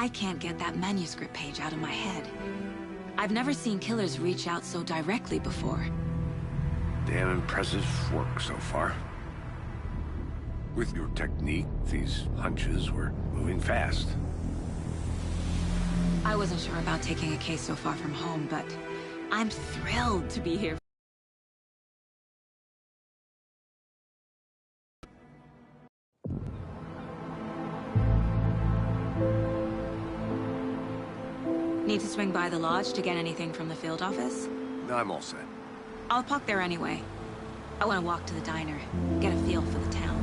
I can't get that manuscript page out of my head. I've never seen killers reach out so directly before. Damn impressive work so far. With your technique, these hunches were moving fast. I wasn't sure about taking a case so far from home, but I'm thrilled to be here. Need to swing by the lodge to get anything from the field office? No, I'm all set. I'll park there anyway. I want to walk to the diner, get a feel for the town.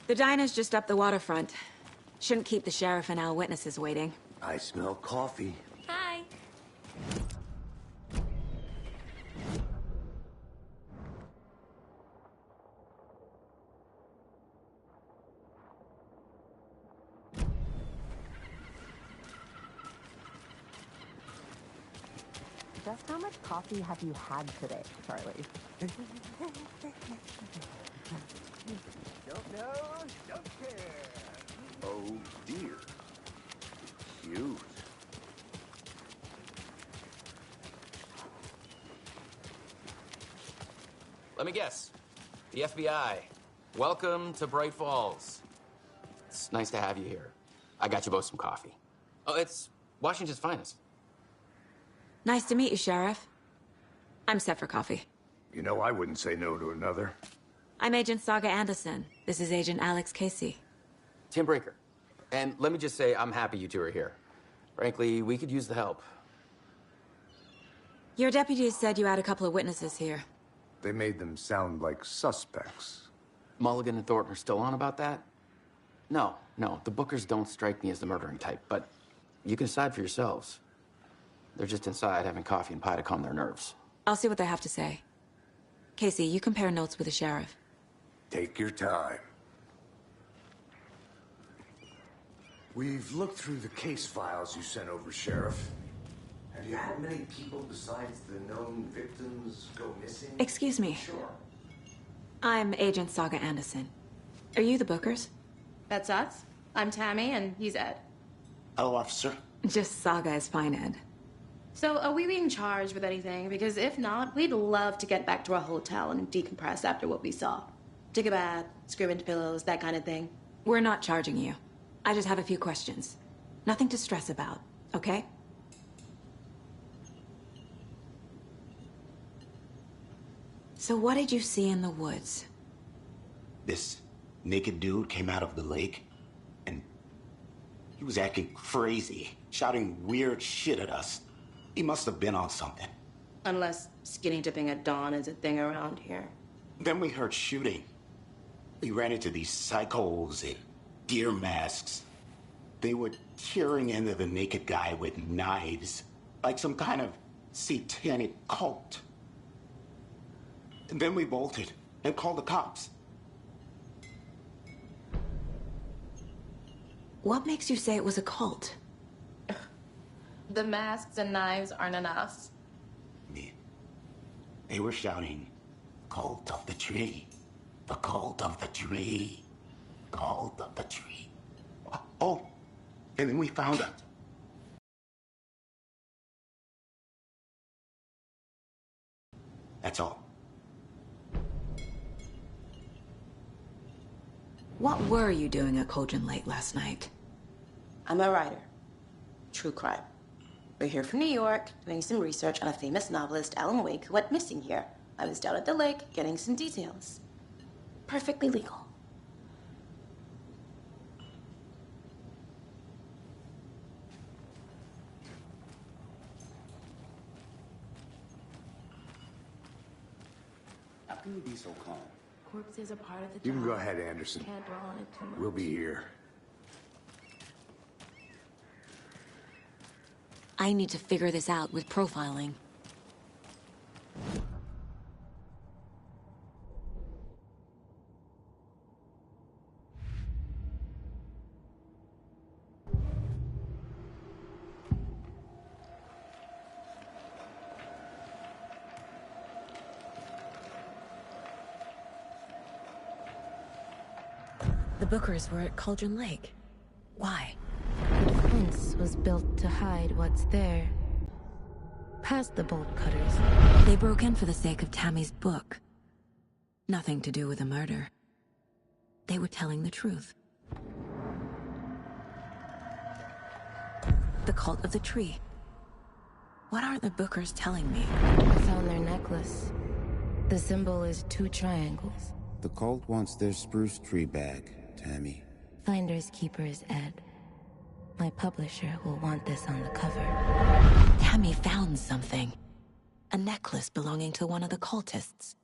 The diner's just up the waterfront. Shouldn't keep the sheriff and our witnesses waiting. I smell coffee. Hi. Just how much coffee have you had today, Charlie? Don't know, don't care. Oh dear. Cute. Let me guess. The FBI. Welcome to Bright Falls. It's nice to have you here. I got you both some coffee. Oh, it's Washington's finest. Nice to meet you, Sheriff. I'm set for coffee. You know, I wouldn't say no to another. I'm Agent Saga Anderson. This is Agent Alex Casey. Tim Breaker. And let me just say, I'm happy you two are here. Frankly, we could use the help. Your deputies said you had a couple of witnesses here. They made them sound like suspects. Mulligan and Thornton are still on about that? No, the Bookers don't strike me as the murdering type, but you can decide for yourselves. They're just inside having coffee and pie to calm their nerves. I'll see what they have to say. Casey, you compare notes with the sheriff. Take your time. We've looked through the case files you sent over, Sheriff. Have you had many people besides the known victims go missing? Excuse me. Sure. I'm Agent Saga Anderson. Are you the Bookers? That's us. I'm Tammy, and he's Ed. Hello, officer. Just Saga is fine, Ed. So, are we being charged with anything? Because if not, we'd love to get back to our hotel and decompress after what we saw. Take a bath, scream into pillows, that kind of thing. We're not charging you. I just have a few questions. Nothing to stress about, okay? So what did you see in the woods? This naked dude came out of the lake, and he was acting crazy, shouting weird shit at us. He must have been on something. Unless skinny dipping at dawn is a thing around here. Then we heard shooting. We ran into these psychos in deer masks. They were tearing into the naked guy with knives, like some kind of satanic cult. And then we bolted and called the cops. What makes you say it was a cult? The masks and knives aren't enough. Yeah. They were shouting, "Cult of the tree, the cult of the tree, cult of the tree." Oh, and then we found out. That's all. What were you doing at Cauldron Lake last night? I'm a writer. True crime. We're here from New York, doing some research on a famous novelist, Alan Wake, who went missing here. I was down at the lake, getting some details. Perfectly legal. How can you be so calm? Corpses are part of the job. You can go ahead, Anderson. Can't dwell on it too much. We'll be here. I need to figure this out with profiling. Bookers were at Cauldron Lake. Why? The fence was built to hide what's there. Past the bolt cutters. They broke in for the sake of Tammy's book. Nothing to do with a murder. They were telling the truth. The cult of the tree. What are the Bookers telling me? It's on their necklace. The symbol is 2 triangles. The cult wants their spruce tree back, Tammy. Finders keepers, Ed. My publisher will want this on the cover. Tammy found something. A necklace belonging to one of the cultists.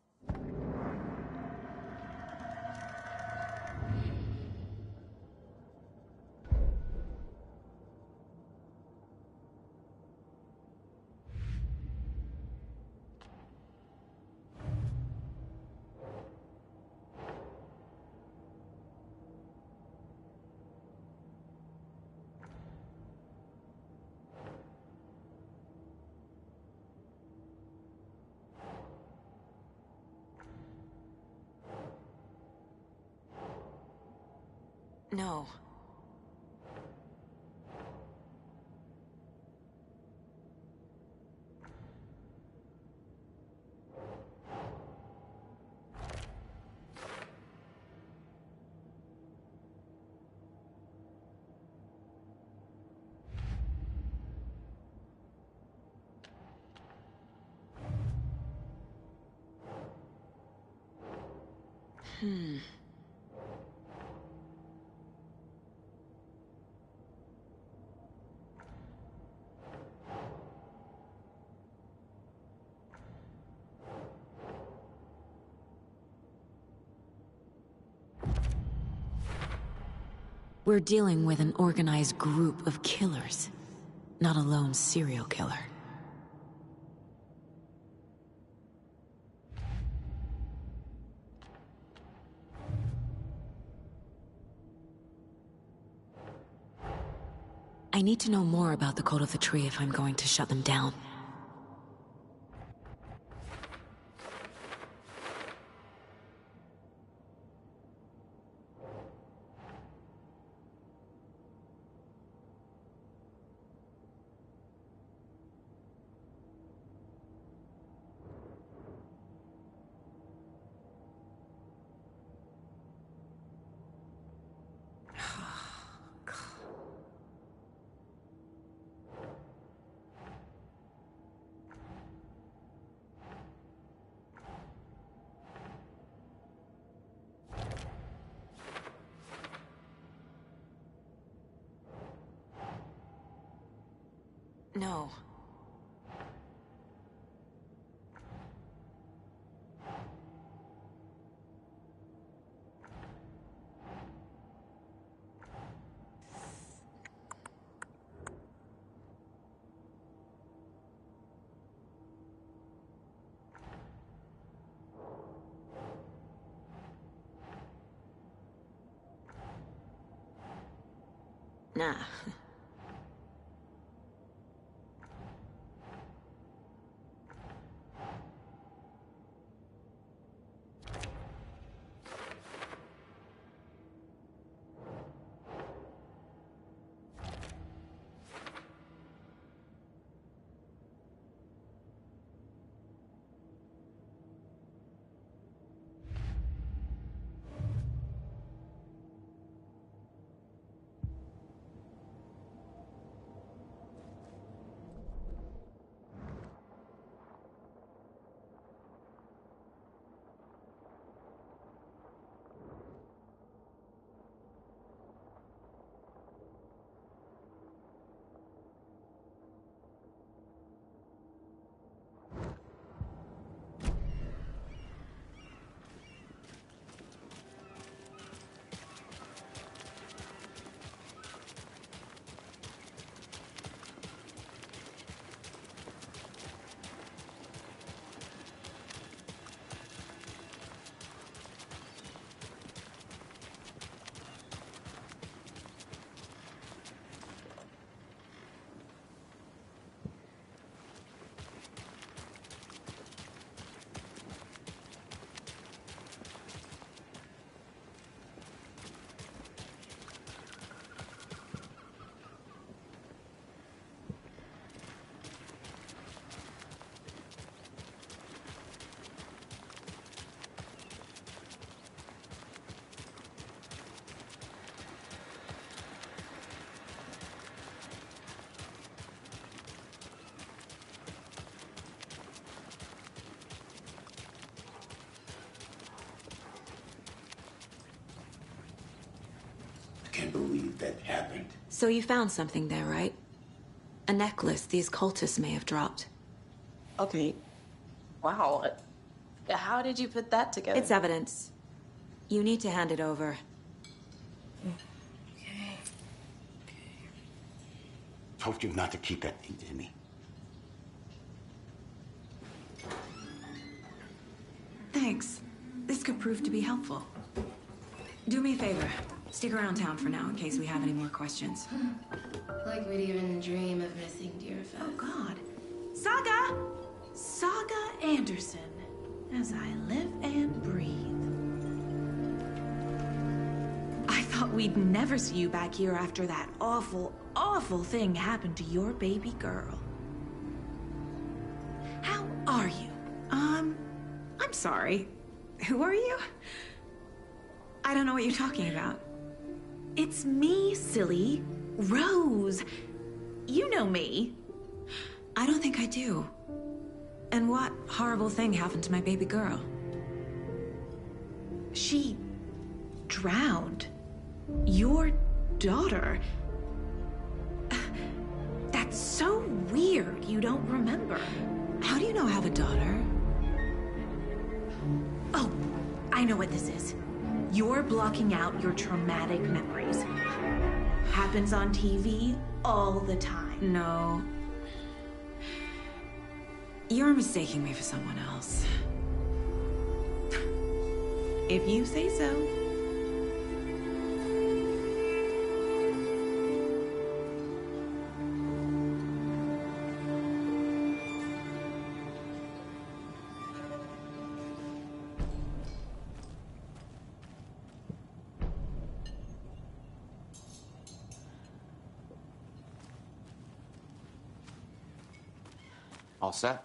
No. We're dealing with an organized group of killers, not a lone serial killer. I need to know more about the Cult of the Tree if I'm going to shut them down. No. Nah. right? So you found something there, right? A necklace these cultists may have dropped. Okay. Wow. How did you put that together? It's evidence. You need to hand it over. Okay. Told you not to keep that thing to me. Thanks. This could prove to be helpful. Do me a favor. Stick around town for now in case we have any more questions. Like we'd even dream of missing dear Fez. Oh, God. Saga! Saga Anderson. As I live and breathe. I thought we'd never see you back here after that awful, awful thing happened to your baby girl. How are you? I'm sorry. Who are you? I don't know what you're talking about. It's me, silly. Rose. You know me. I don't think I do. And what horrible thing happened to my baby girl? She drowned. Your daughter. That's so weird you don't remember. How do you know I have a daughter? Oh, I know what this is. You're blocking out your traumatic memories. Happens on TV all the time. No. You're mistaking me for someone else. If you say so. All set?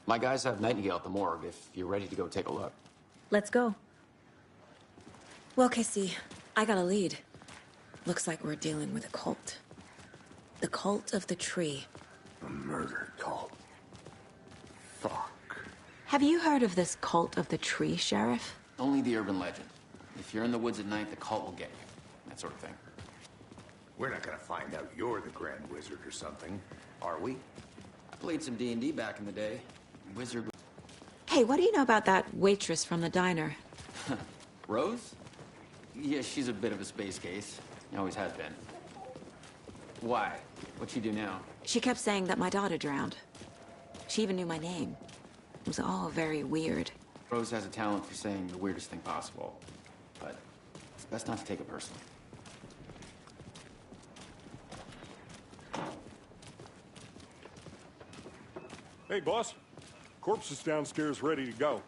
My guys have Nightingale at the morgue if you're ready to go take a look. Let's go. Well, Casey, I got a lead. Looks like we're dealing with a cult. The cult of the tree. A murder cult. Fuck. Have you heard of this cult of the tree, Sheriff? Only the urban legend. If you're in the woods at night, the cult will get you. That sort of thing. We're not gonna find out you're the Grand Wizard or something, are we? I played some D&D back in the day. Wizard. Hey, what do you know about that waitress from the diner? Rose? Yeah, she's a bit of a space case. Always has been. Why? What'd she do now? She kept saying that my daughter drowned. She even knew my name. It was all very weird. Rose has a talent for saying the weirdest thing possible. But it's best not to take it personally. Hey, boss. Corpse is downstairs ready to go.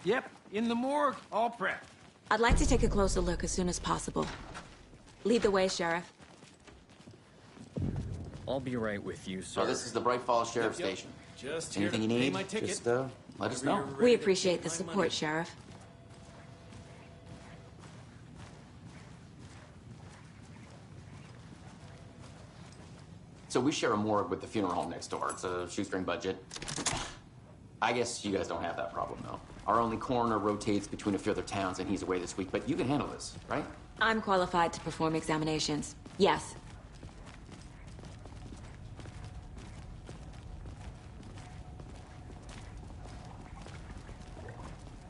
Yep, in the morgue, all prepped. I'd like to take a closer look as soon as possible. Lead the way, Sheriff. I'll be right with you, sir. So this is the Bright Falls Sheriff Station. Just anything you here to pay need, my ticket. just let us know. We appreciate the support, Sheriff. So we share a morgue with the funeral home next door. It's a shoestring budget. I guess you guys don't have that problem, though. Our only coroner rotates between a few other towns, and he's away this week. But you can handle this, right? I'm qualified to perform examinations. Yes.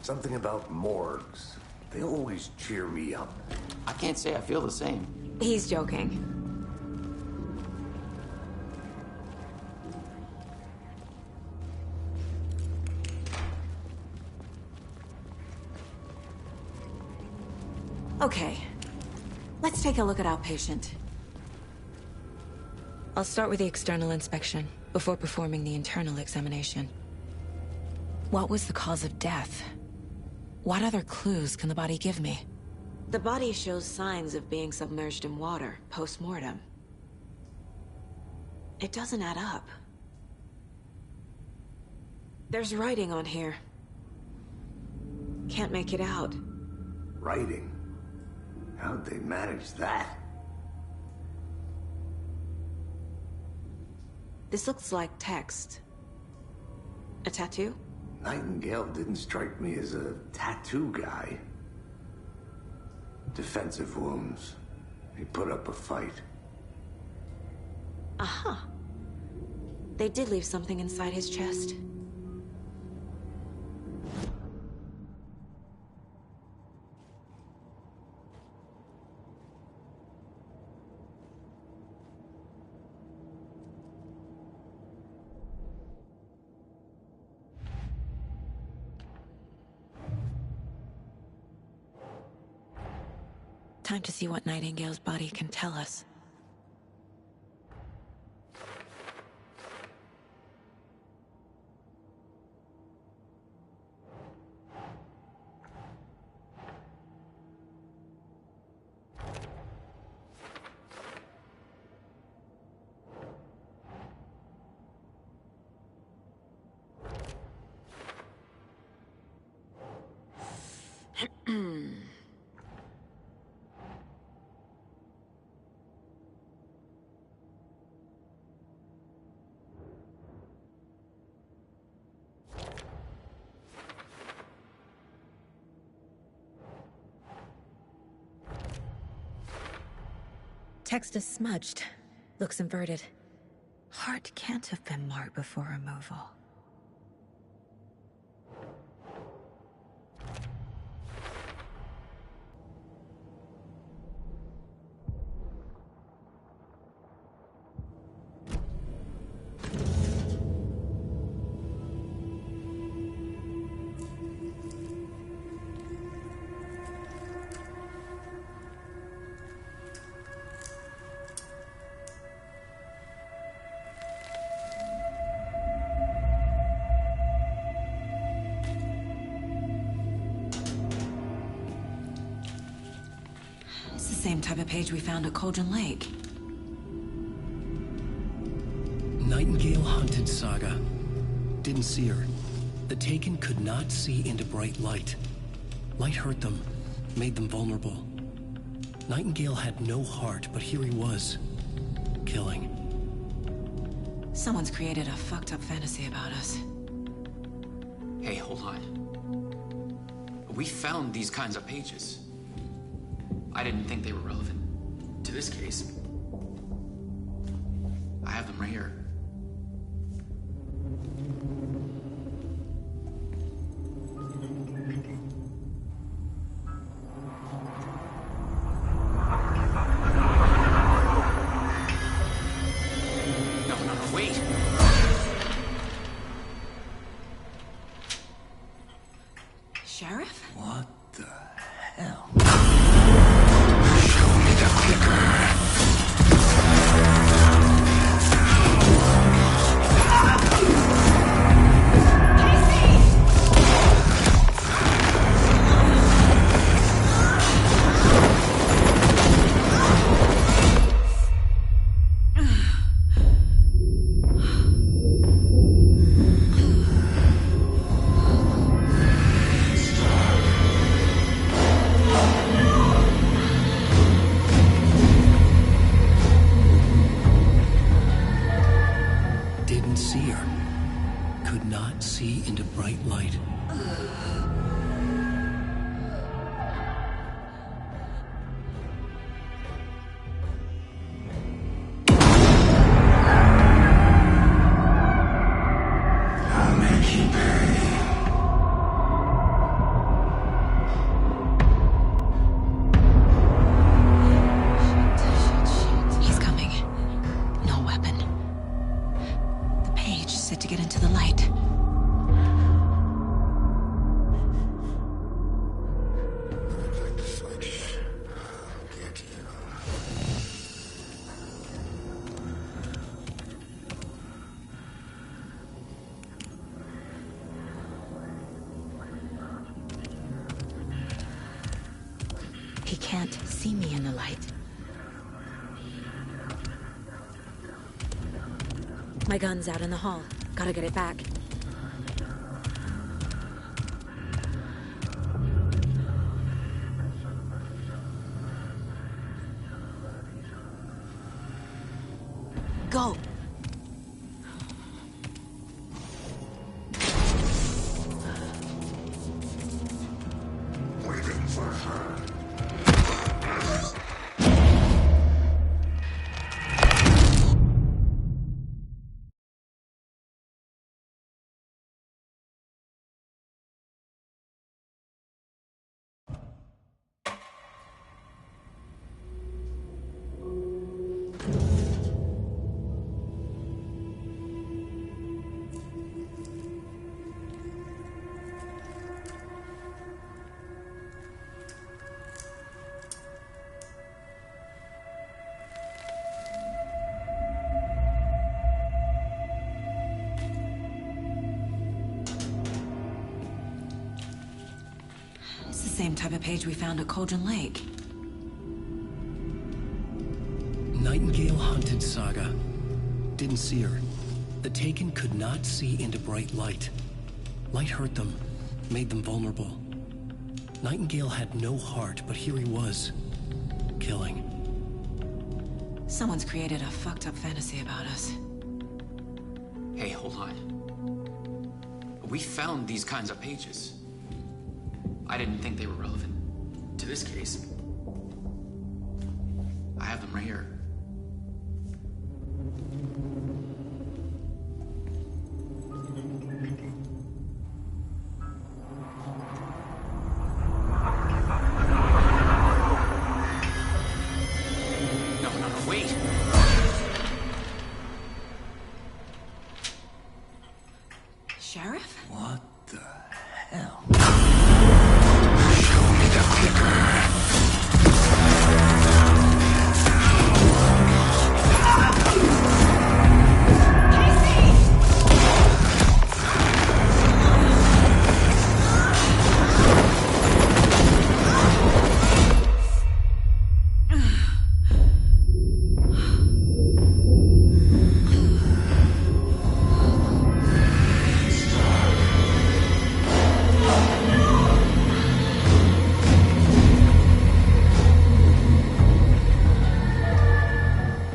Something about morgues. They always cheer me up. I can't say I feel the same. He's joking. Okay, let's take a look at our patient. I'll start with the external inspection before performing the internal examination. What was the cause of death? What other clues can the body give me? The body shows signs of being submerged in water post-mortem. It doesn't add up. There's writing on here. Can't make it out. Writing? How'd they manage that? This looks like text. A tattoo? Nightingale didn't strike me as a tattoo guy. Defensive wounds. He put up a fight. Aha. They did leave something inside his chest. Time to see what Nightingale's body can tell us. Text is smudged. Looks inverted. Heart can't have been marked before removal. Same type of page we found at Cauldron Lake. Nightingale hunted Saga. Didn't see her. The Taken could not see into bright light. Light hurt them, made them vulnerable. Nightingale had no heart, but here he was, killing. Someone's created a fucked up fantasy about us. Hey, hold on. We found these kinds of pages. I didn't think they were relevant to this case. I have them right here. No, wait! Sheriff? What the hell? He can't see me in the light. My gun's out in the hall. Gotta get it back. Go! Waiting for her. same type of page we found at Cauldron Lake. Nightingale hunted Saga. Didn't see her. The Taken could not see into bright light. Light hurt them, made them vulnerable. Nightingale had no heart, but here he was, killing. Someone's created a fucked up fantasy about us. Hey, hold on. We found these kinds of pages. I didn't think they were relevant to this case. I have them right here. Sheriff? What the hell?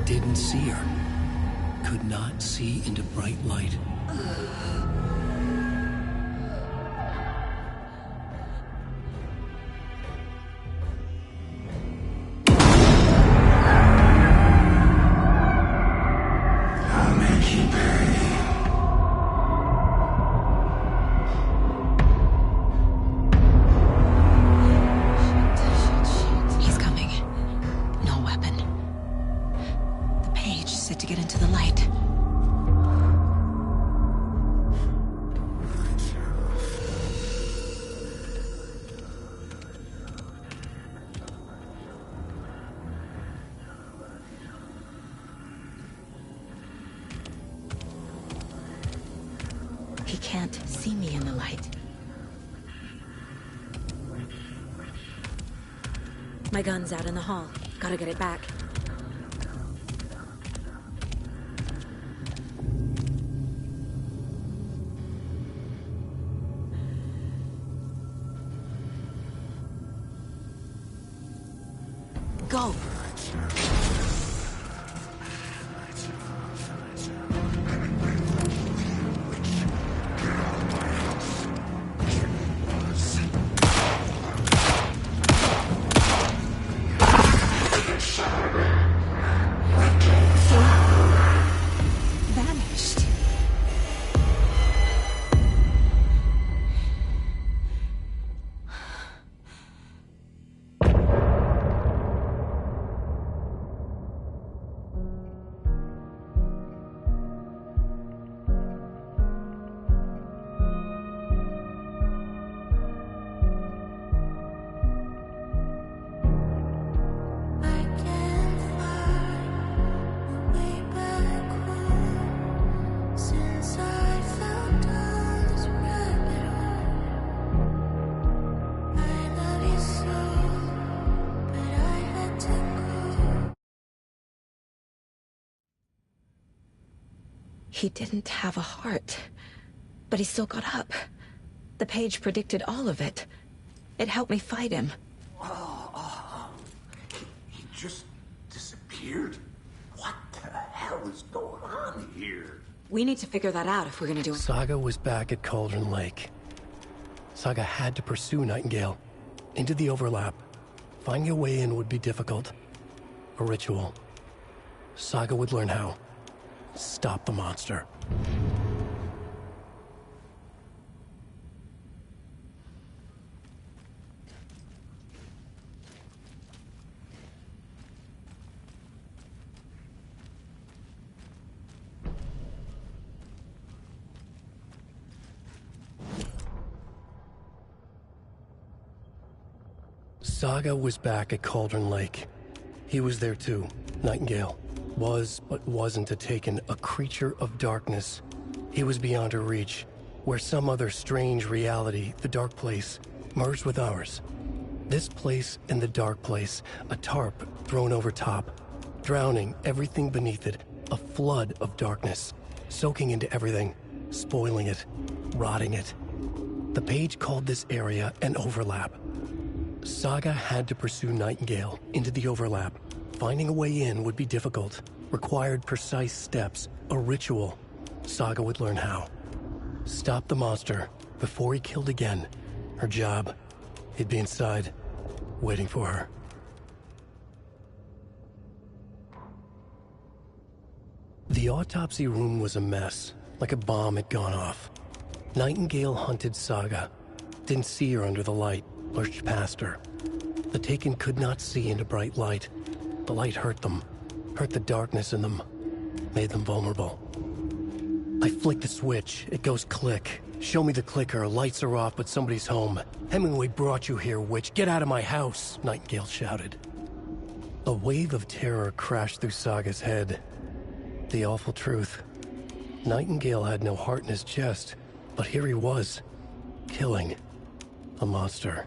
Didn't see her. Could not see into bright light. He's coming. No weapon. The page set to get into the light. He can't see me in the light. My gun's out in the hall. Gotta get it back. Go! Vanished. He didn't have a heart, but he still got up. The page predicted all of it. It helped me fight him. He just disappeared? What the hell is going on here? We need to figure that out if we're gonna do it. Saga was back at Cauldron Lake. Saga had to pursue Nightingale. Into the overlap. Finding a way in would be difficult. A ritual. Saga would learn how. Stop the monster. Saga was back at Cauldron Lake. He was there too, Nightingale. Was, but wasn't a Taken, a creature of darkness. He was beyond her reach, where some other strange reality, the dark place, merged with ours. This place and the dark place, a tarp thrown over top, drowning everything beneath it, a flood of darkness, soaking into everything, spoiling it, rotting it. The page called this area an overlap. Saga had to pursue Nightingale into the overlap. Finding a way in would be difficult, required precise steps, a ritual. Saga would learn how. Stop the monster before he killed again. Her job, he'd be inside, waiting for her. The autopsy room was a mess, like a bomb had gone off. Nightingale hunted Saga. Didn't see her under the light, lurched past her. The Taken could not see into bright light. The light hurt them, hurt the darkness in them, made them vulnerable. I flick the switch, it goes click. Show me the clicker, lights are off, but somebody's home. Hemingway brought you here, witch. Get out of my house, Nightingale shouted. A wave of terror crashed through Saga's head. The awful truth. Nightingale had no heart in his chest, but here he was, killing a monster.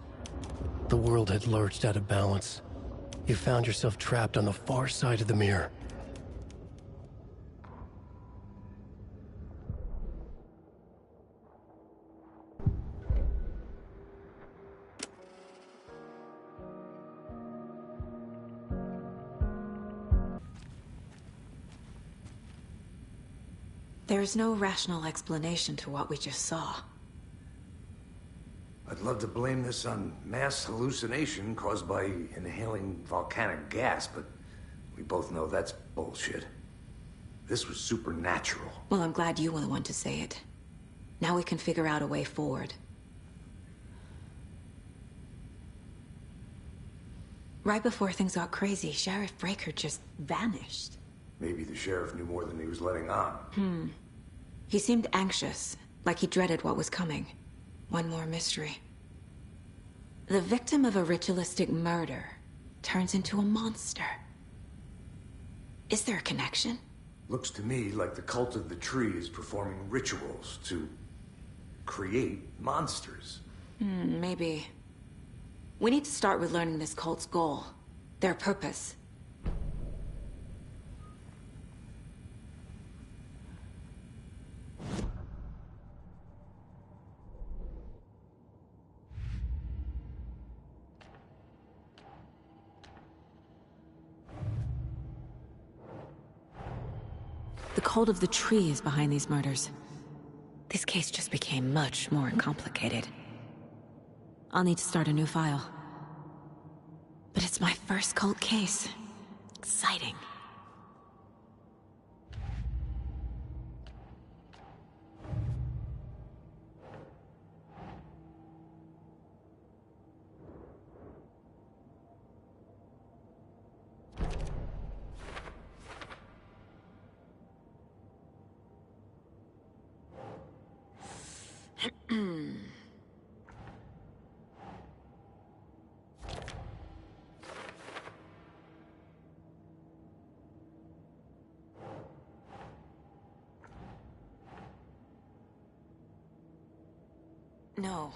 The world had lurched out of balance. You found yourself trapped on the far side of the mirror. There's no rational explanation to what we just saw. I'd love to blame this on mass hallucination caused by inhaling volcanic gas, but we both know that's bullshit. This was supernatural. Well, I'm glad you were the one to say it. Now we can figure out a way forward. Right before things got crazy, Sheriff Breaker just vanished. Maybe the sheriff knew more than he was letting on. He seemed anxious, like he dreaded what was coming. One more mystery. The victim of a ritualistic murder turns into a monster. Is there a connection? Looks to me like the cult of the tree is performing rituals to create monsters. Maybe. We need to start with learning this cult's goal, their purpose. The cult of the tree is behind these murders. This case just became much more complicated. I'll need to start a new file. But it's my first cult case. Exciting. No.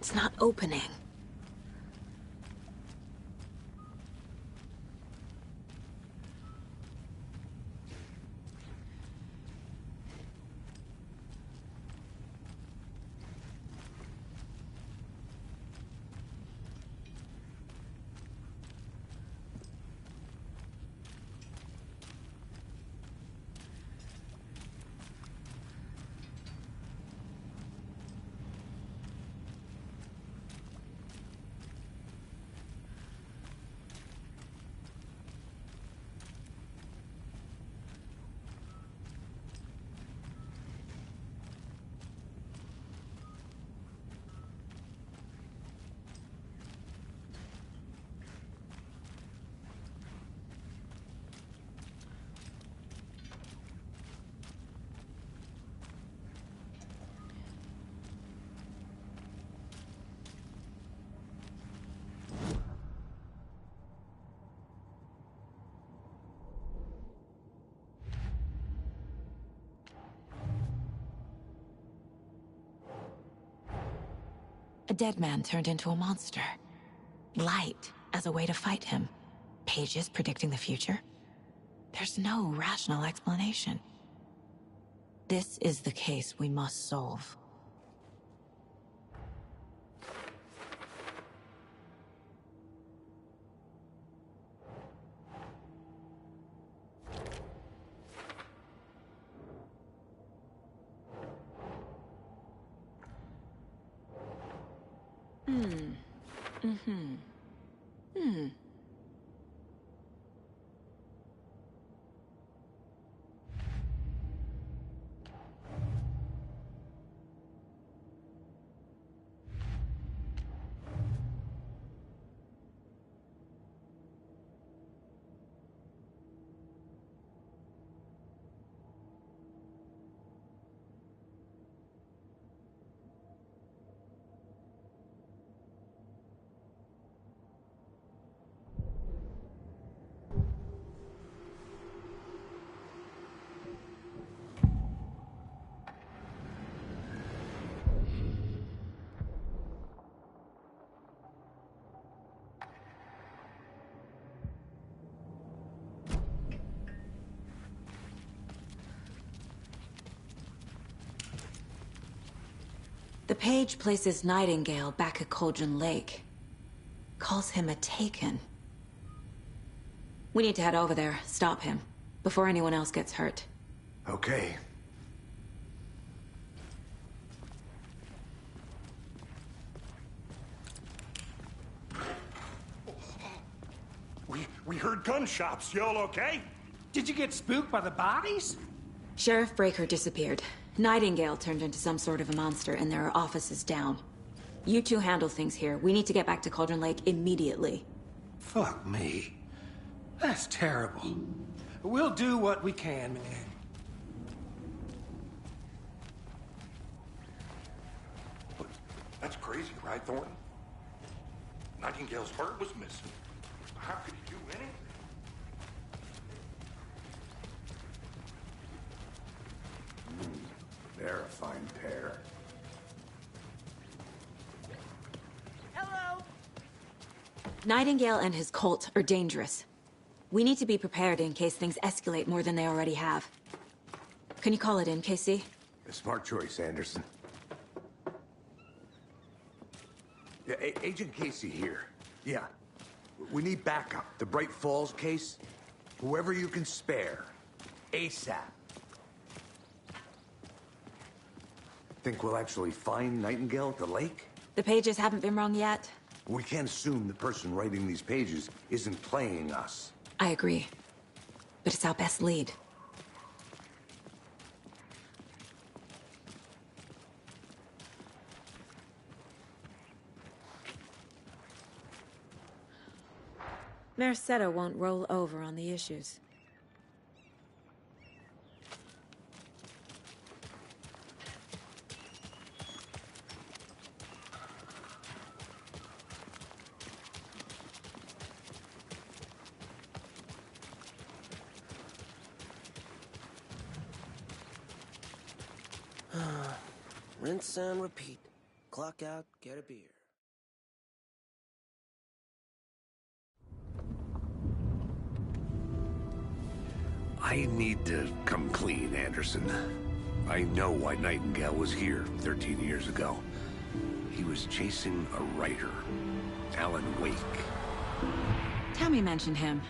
It's not opening. A dead man turned into a monster. Light as a way to fight him. Pages predicting the future. There's no rational explanation. This is the case we must solve. The page places Nightingale back at Cauldron Lake. Calls him a Taken. We need to head over there, stop him, before anyone else gets hurt. Okay. We heard gunshots. Y'all okay? Did you get spooked by the bodies? Sheriff Breaker disappeared. Nightingale turned into some sort of a monster, and there are offices down. You two handle things here. We need to get back to Cauldron Lake immediately. Fuck me. That's terrible. We'll do what we can, man. That's crazy, right, Thornton? Nightingale's heart was missing. How could he do anything? They're a fine pair. Hello! Nightingale and his cult are dangerous. We need to be prepared in case things escalate more than they already have. Can you call it in, KC? A smart choice, Anderson. Yeah, Agent Casey here. Yeah. We need backup. The Bright Falls case. Whoever you can spare. ASAP. Think we'll actually find Nightingale at the lake? The pages haven't been wrong yet. We can't assume the person writing these pages isn't playing us. I agree. But it's our best lead. Mercado won't roll over on the issues. Rinse and repeat. Clock out, get a beer. I need to come clean, Anderson. I know why Nightingale was here 13 years ago. He was chasing a writer, Alan Wake. Tammy mentioned him.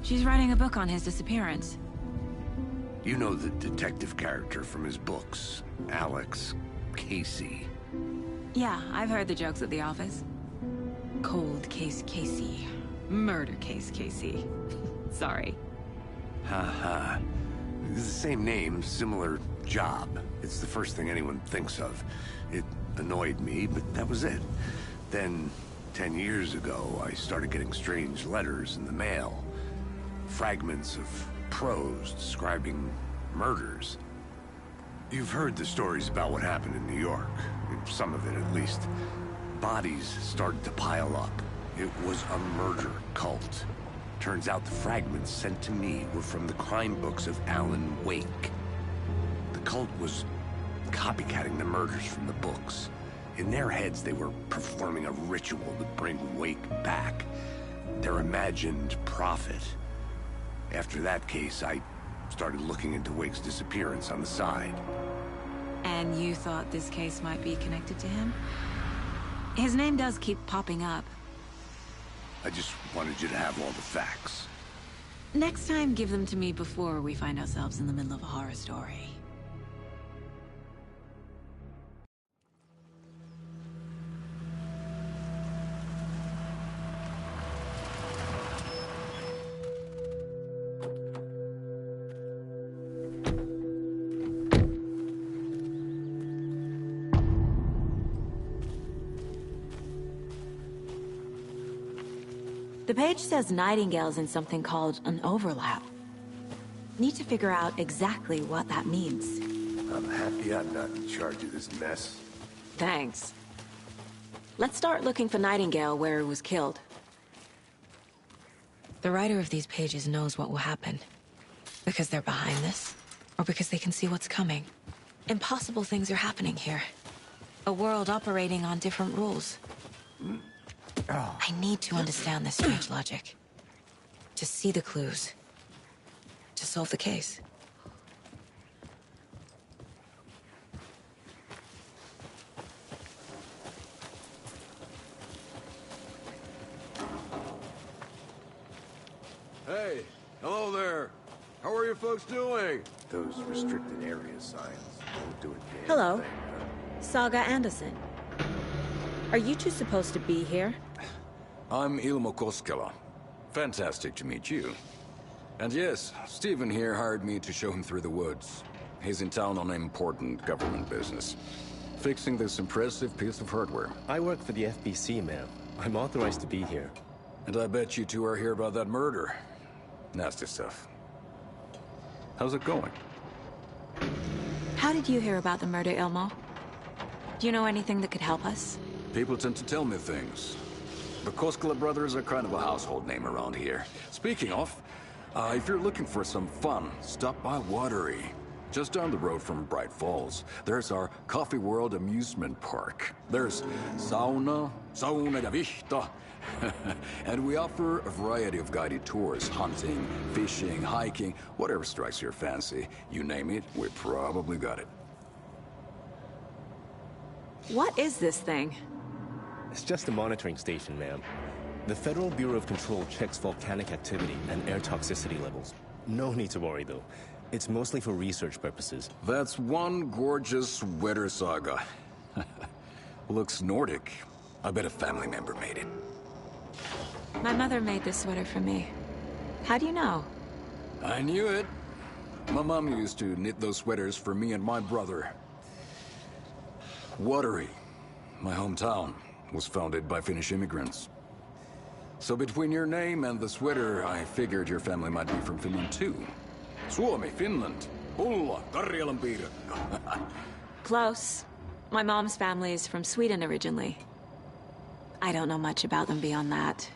She's writing a book on his disappearance. You know the detective character from his books, Alex Casey. Yeah, I've heard the jokes at the office. Cold case Casey. Murder case Casey. Sorry. Haha. It's the same name, similar job. It's the first thing anyone thinks of. It annoyed me, but that was it. Then, 10 years ago, I started getting strange letters in the mail. Fragments of prose describing murders. You've heard the stories about what happened in New York. Some of it, at least. Bodies started to pile up. It was a murder cult. Turns out the fragments sent to me were from the crime books of Alan Wake. The cult was copycatting the murders from the books. In their heads, they were performing a ritual to bring Wake back. Their imagined prophet. After that case, I started looking into Wake's disappearance on the side. And you thought this case might be connected to him? His name does keep popping up. I just wanted you to have all the facts. Next time, give them to me before we find ourselves in the middle of a horror story. The page says Nightingale's in something called an overlap. Need to figure out exactly what that means. I'm happy I'm not in charge of this mess. Thanks. Let's start looking for Nightingale where he was killed. The writer of these pages knows what will happen. Because they're behind this, or because they can see what's coming. Impossible things are happening here. A world operating on different rules. I need to understand this strange logic. To see the clues. To solve the case. Hey, hello there. How are you folks doing? Those restricted area signs won't do a damn Hello. thing. Saga Anderson. Are you two supposed to be here? I'm Ilmo Koskela. Fantastic to meet you. And yes, Stephen here hired me to show him through the woods. He's in town on important government business. Fixing this impressive piece of hardware. I work for the FBC, ma'am. I'm authorized to be here. And I bet you two are here about that murder. Nasty stuff. How's it going? How did you hear about the murder, Ilmo? Do you know anything that could help us? People tend to tell me things. The Koskela brothers are kind of a household name around here. Speaking of, if you're looking for some fun, stop by Watery. Just down the road from Bright Falls, there's our Coffee World amusement park. There's sauna ja vihta. And we offer a variety of guided tours, hunting, fishing, hiking, whatever strikes your fancy. You name it, we probably got it. What is this thing? It's just a monitoring station, ma'am. The Federal Bureau of Control checks volcanic activity and air toxicity levels. No need to worry, though. It's mostly for research purposes. That's one gorgeous weather saga. Looks Nordic. I bet a family member made it. My mother made this sweater for me. How do you know? I knew it. My mom used to knit those sweaters for me and my brother. Watery, my hometown, was founded by Finnish immigrants. So between your name and the sweater, I figured your family might be from Finland too. Suomi, Finland, Pulla, Karjalan piirakka. Close. My mom's family is from Sweden originally. I don't know much about them beyond that.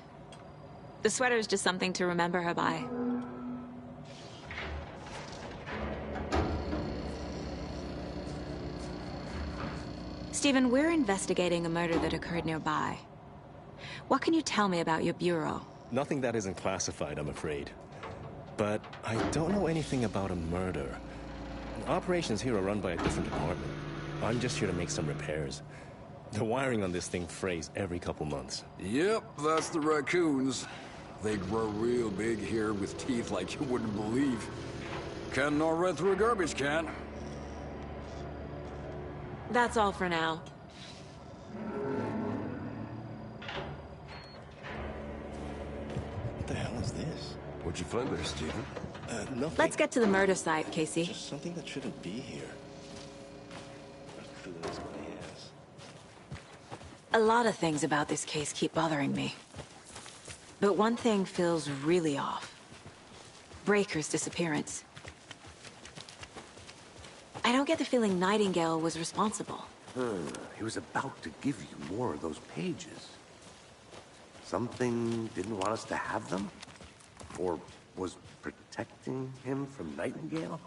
The sweater is just something to remember her by. Stephen, we're investigating a murder that occurred nearby. What can you tell me about your bureau? Nothing that isn't classified, I'm afraid. But I don't know anything about a murder. Operations here are run by a different department. I'm just here to make some repairs. The wiring on this thing frays every couple months. Yep, that's the raccoons. They grow real big here with teeth like you wouldn't believe. Can't gnaw right through a garbage can. That's all for now. What the hell is this? What'd you find there, Stephen? Nothing. Let's get to the murder site, Casey. Just something that shouldn't be here. A clueless my ass. A lot of things about this case keep bothering me. But one thing feels really off. Breaker's disappearance. I don't get the feeling Nightingale was responsible. He was about to give you more of those pages. Something didn't want us to have them? Or was protecting him from Nightingale?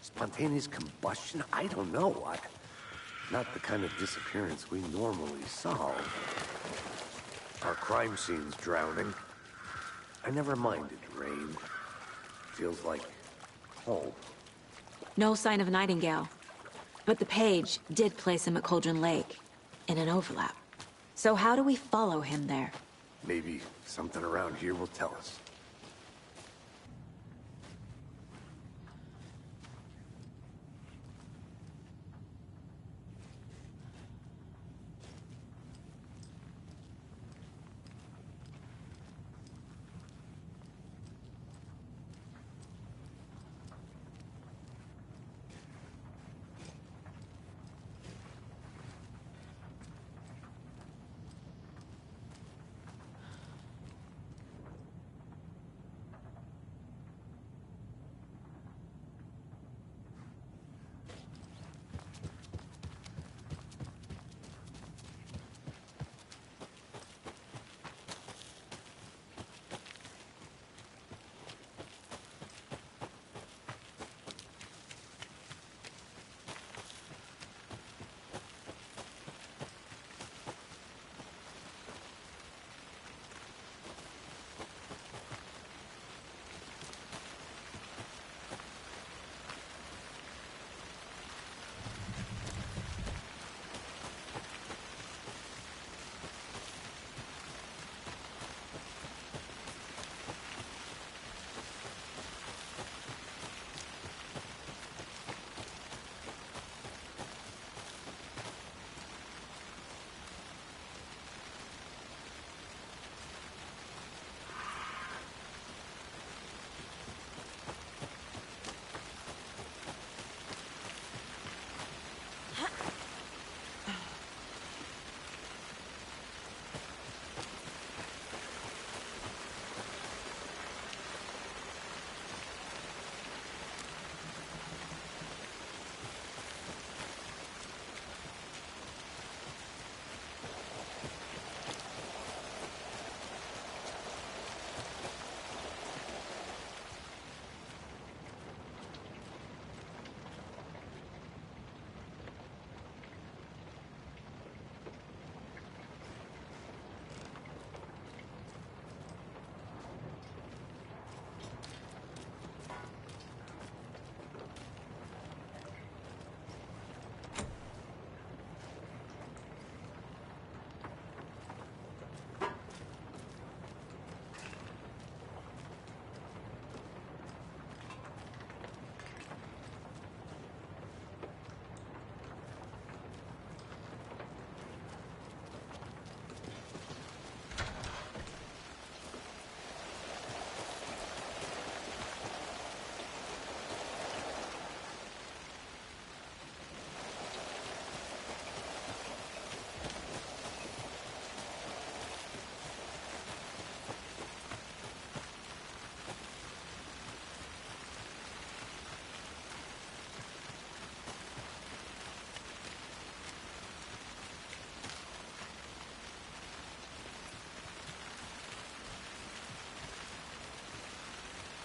Spontaneous combustion? I don't know. Not the kind of disappearance we normally solve. Our crime scene's drowning. I never minded rain. Feels like home. No sign of Nightingale. But the page did place him at Cauldron Lake, in an overlap. So how do we follow him there? Maybe something around here will tell us.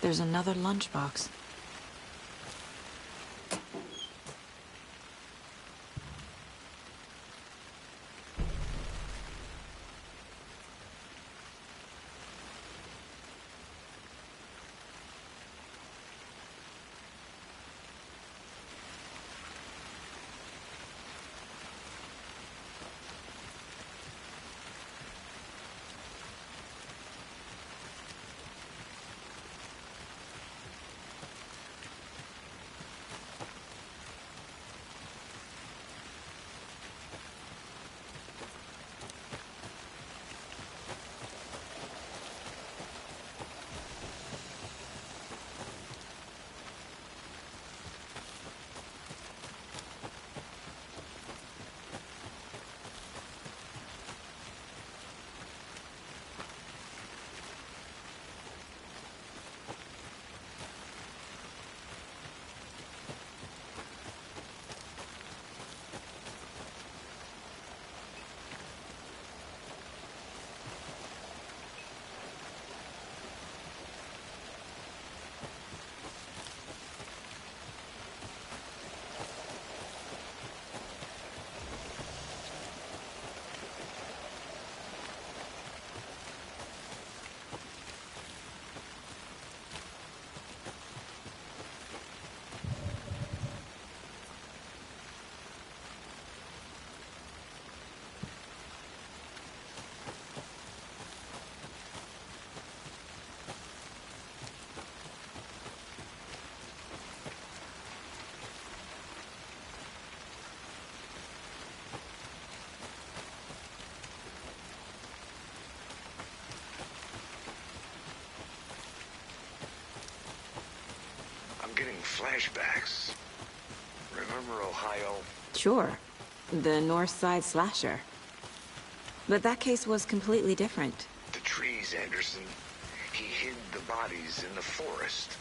There's another lunchbox. Getting flashbacks. Remember Ohio? Sure. The North Side slasher. But that case was completely different. The trees, Anderson. He hid the bodies in the forest.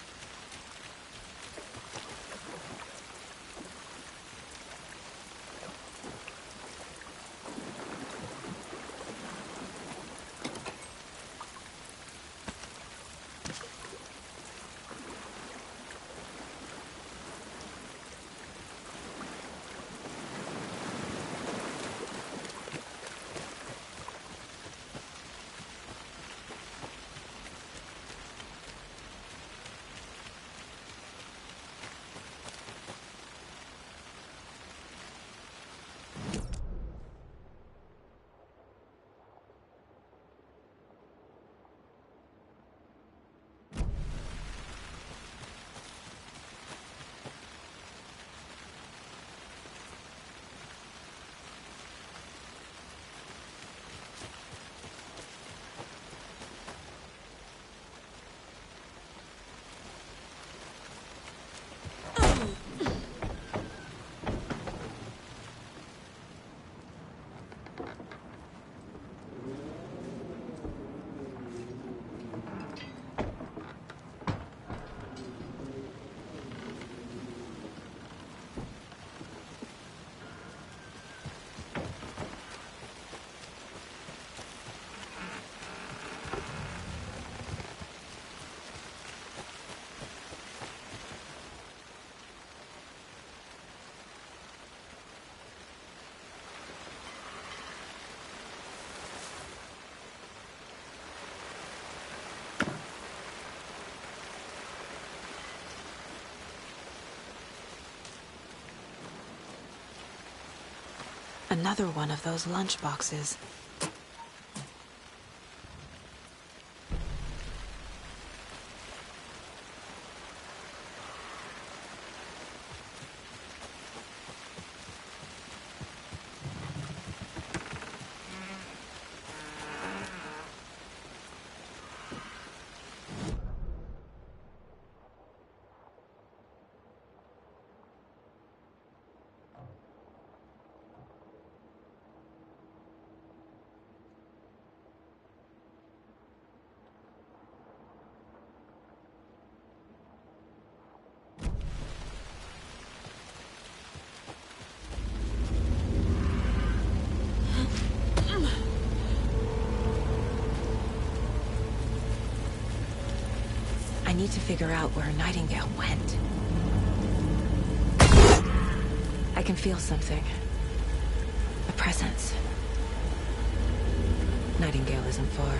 Another one of those lunchboxes. need to figure out where Nightingale went. I can feel something. A presence. Nightingale isn't far.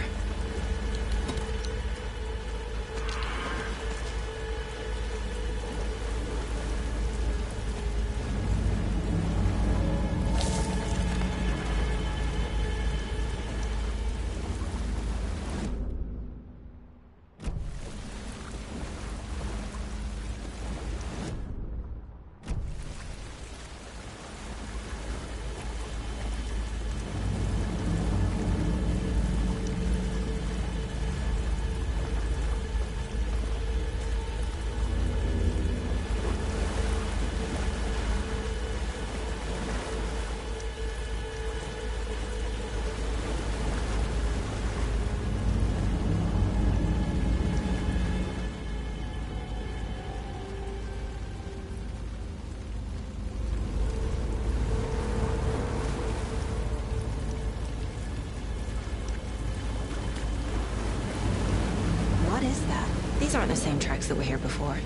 These aren't the same tracks that were here before.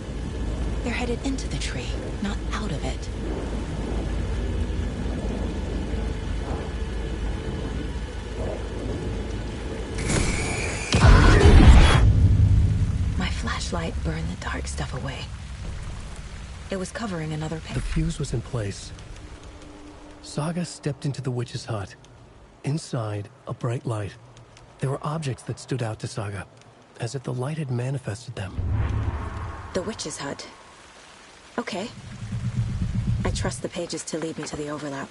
They're headed into the tree, not out of it. My flashlight burned the dark stuff away. It was covering another picture. The fuse was in place. Saga stepped into the witch's hut. Inside, a bright light. There were objects that stood out to Saga, as if the light had manifested them. The witch's hut. Okay. I trust the pages to lead me to the overlap.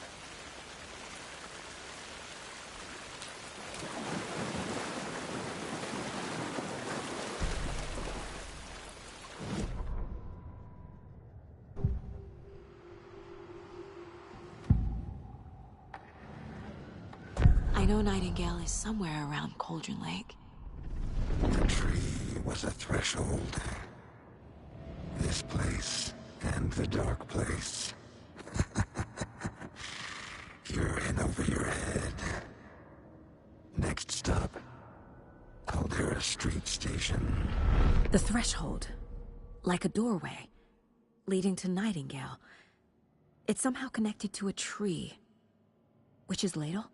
I know Nightingale is somewhere around Cauldron Lake. The tree was a threshold. This place and the dark place. You're in over your head. Next stop, Caldera Street Station. The threshold. Like a doorway. Leading to Nightingale. It's somehow connected to a tree. Witch's ladle?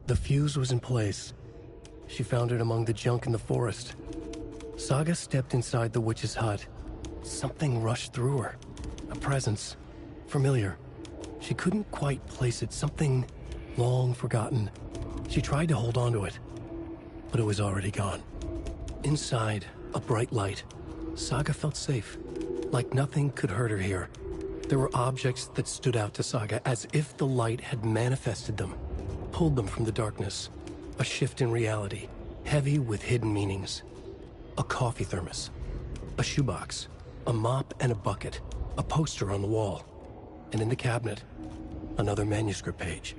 The fuse was in place. She found it among the junk in the forest. Saga stepped inside the witch's hut. Something rushed through her. A presence. Familiar. She couldn't quite place it. Something long forgotten. She tried to hold on to it, but it was already gone. Inside, a bright light. Saga felt safe. Like nothing could hurt her here. There were objects that stood out to Saga as if the light had manifested them. Pulled them from the darkness. A shift in reality, heavy with hidden meanings. A coffee thermos, a shoebox, a mop and a bucket, a poster on the wall, and in the cabinet, another manuscript page.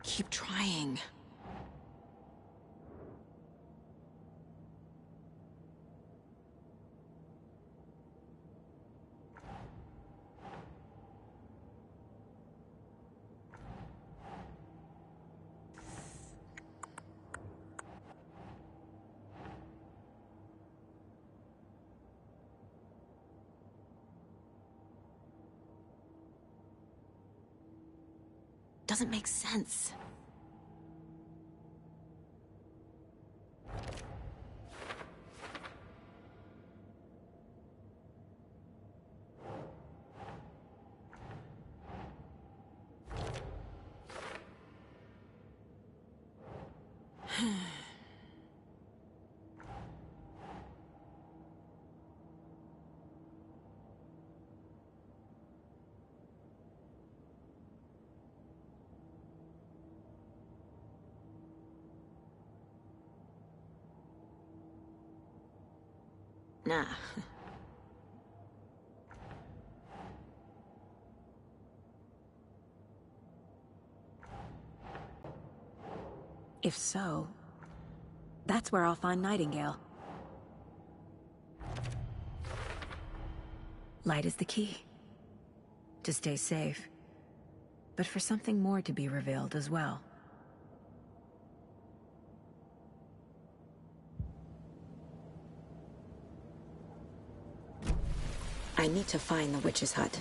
Keep trying. Doesn't make sense. Nah. If so, that's where I'll find Nightingale. Light is the key. To stay safe. But for something more to be revealed as well. I need to find the witch's hut.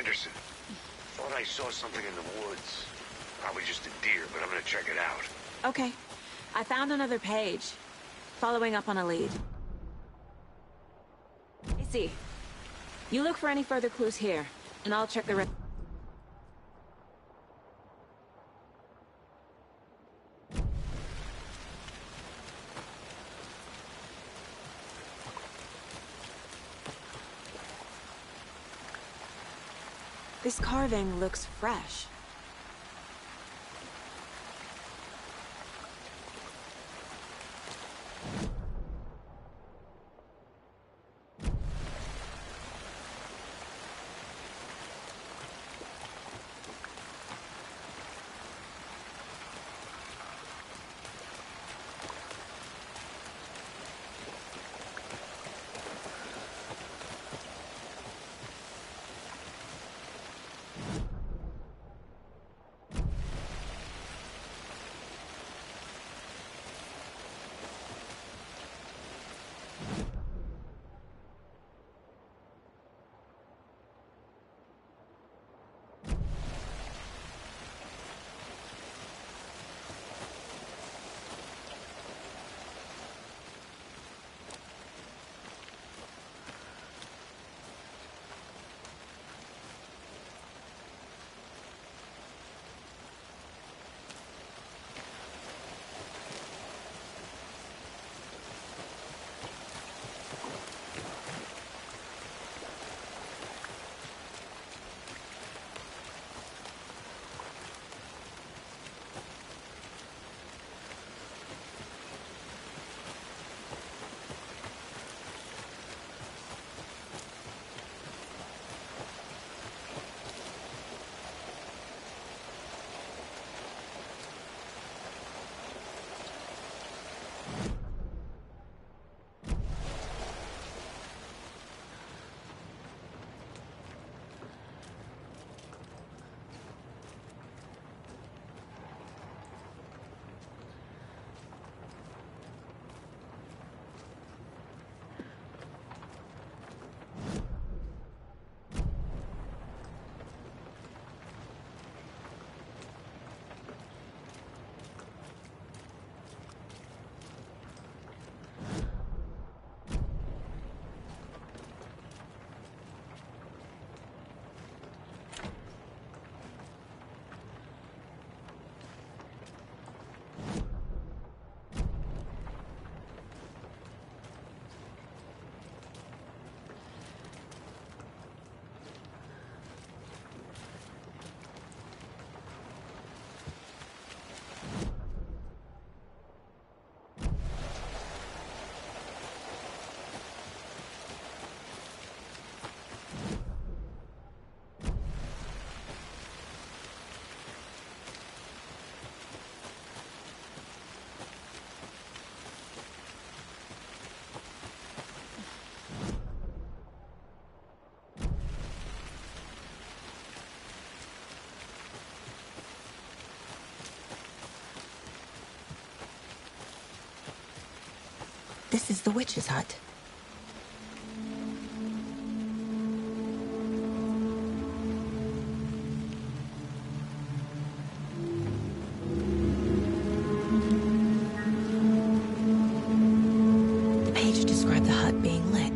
Anderson, thought I saw something in the woods. Probably just a deer, but I'm gonna check it out. Okay. I found another page. Following up on a lead. AC, you look for any further clues here, and I'll check the rest. This carving looks fresh. This is the witch's hut. The page described the hut being lit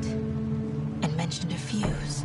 and mentioned a fuse.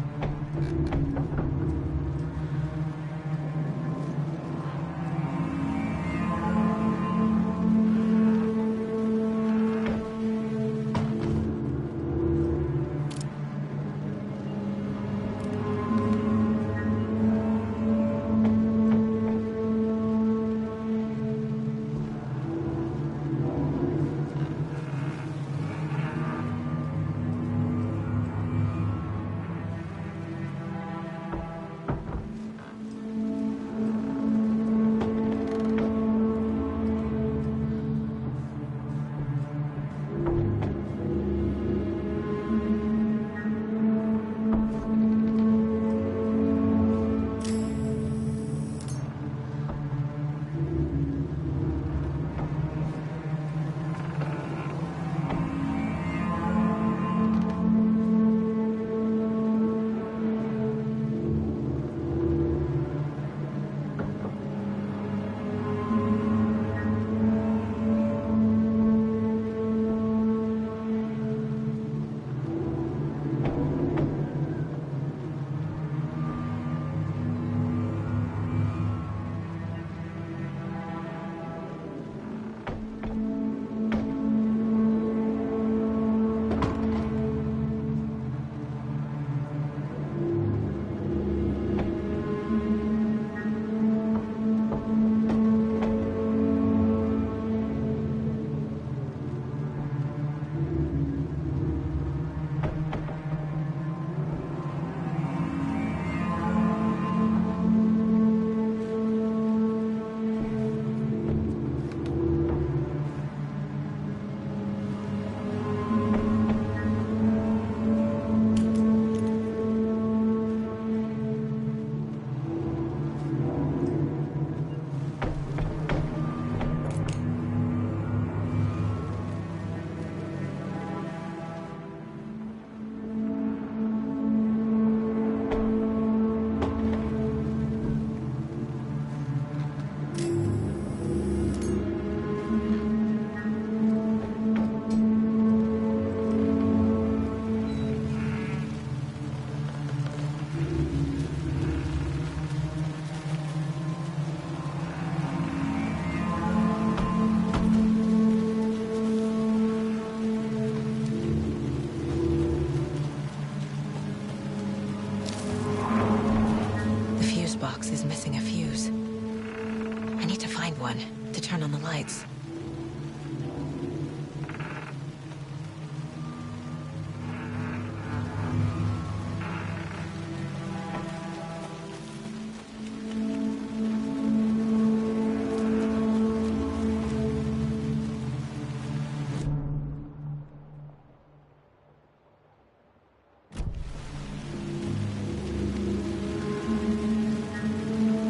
Box is missing a fuse. I need to find one to turn on the lights.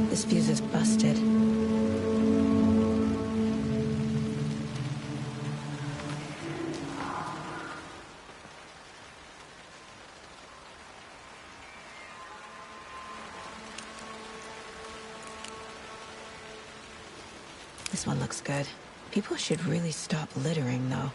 This fuse is busted. This one looks good. People should really stop littering, though.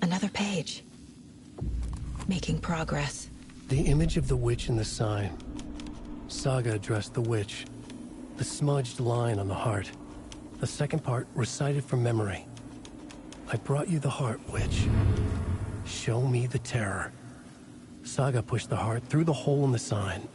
Another page. Making progress. The image of the witch in the sign. Saga addressed the witch. The smudged line on the heart. The second part recited from memory. I brought you the heart, witch. Show me the terror. Saga pushed the heart through the hole in the sign.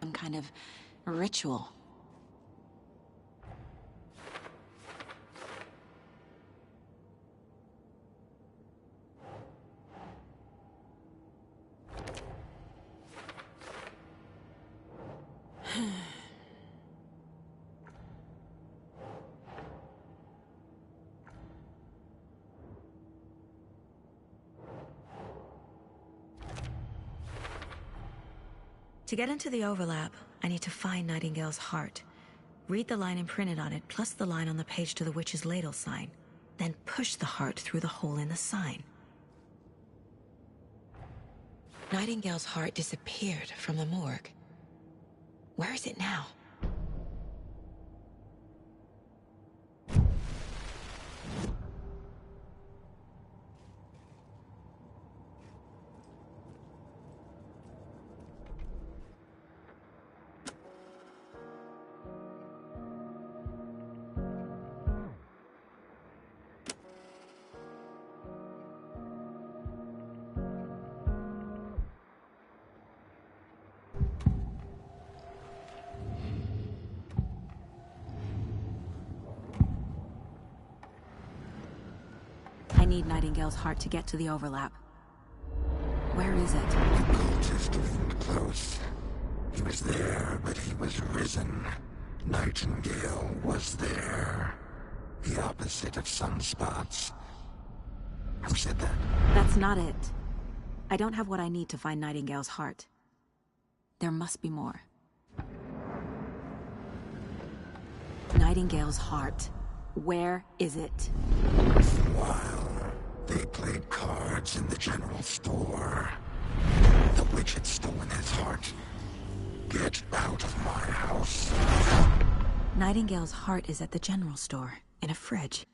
Some kind of ritual. To get into the overlap, I need to find Nightingale's heart. Read the line imprinted on it, plus the line on the page to the witch's ladle sign. Then push the heart through the hole in the sign. Nightingale's heart disappeared from the morgue. Where is it now? I need Nightingale's heart to get to the overlap. Where is it? The cultist wasn't close. He was there, but he was risen. Nightingale was there. The opposite of sunspots. Who said that? That's not it. I don't have what I need to find Nightingale's heart. There must be more. Nightingale's heart. Where is it? While they played cards in the general store, the witch had stolen his heart. Get out of my house. Nightingale's heart is at the general store, in a fridge.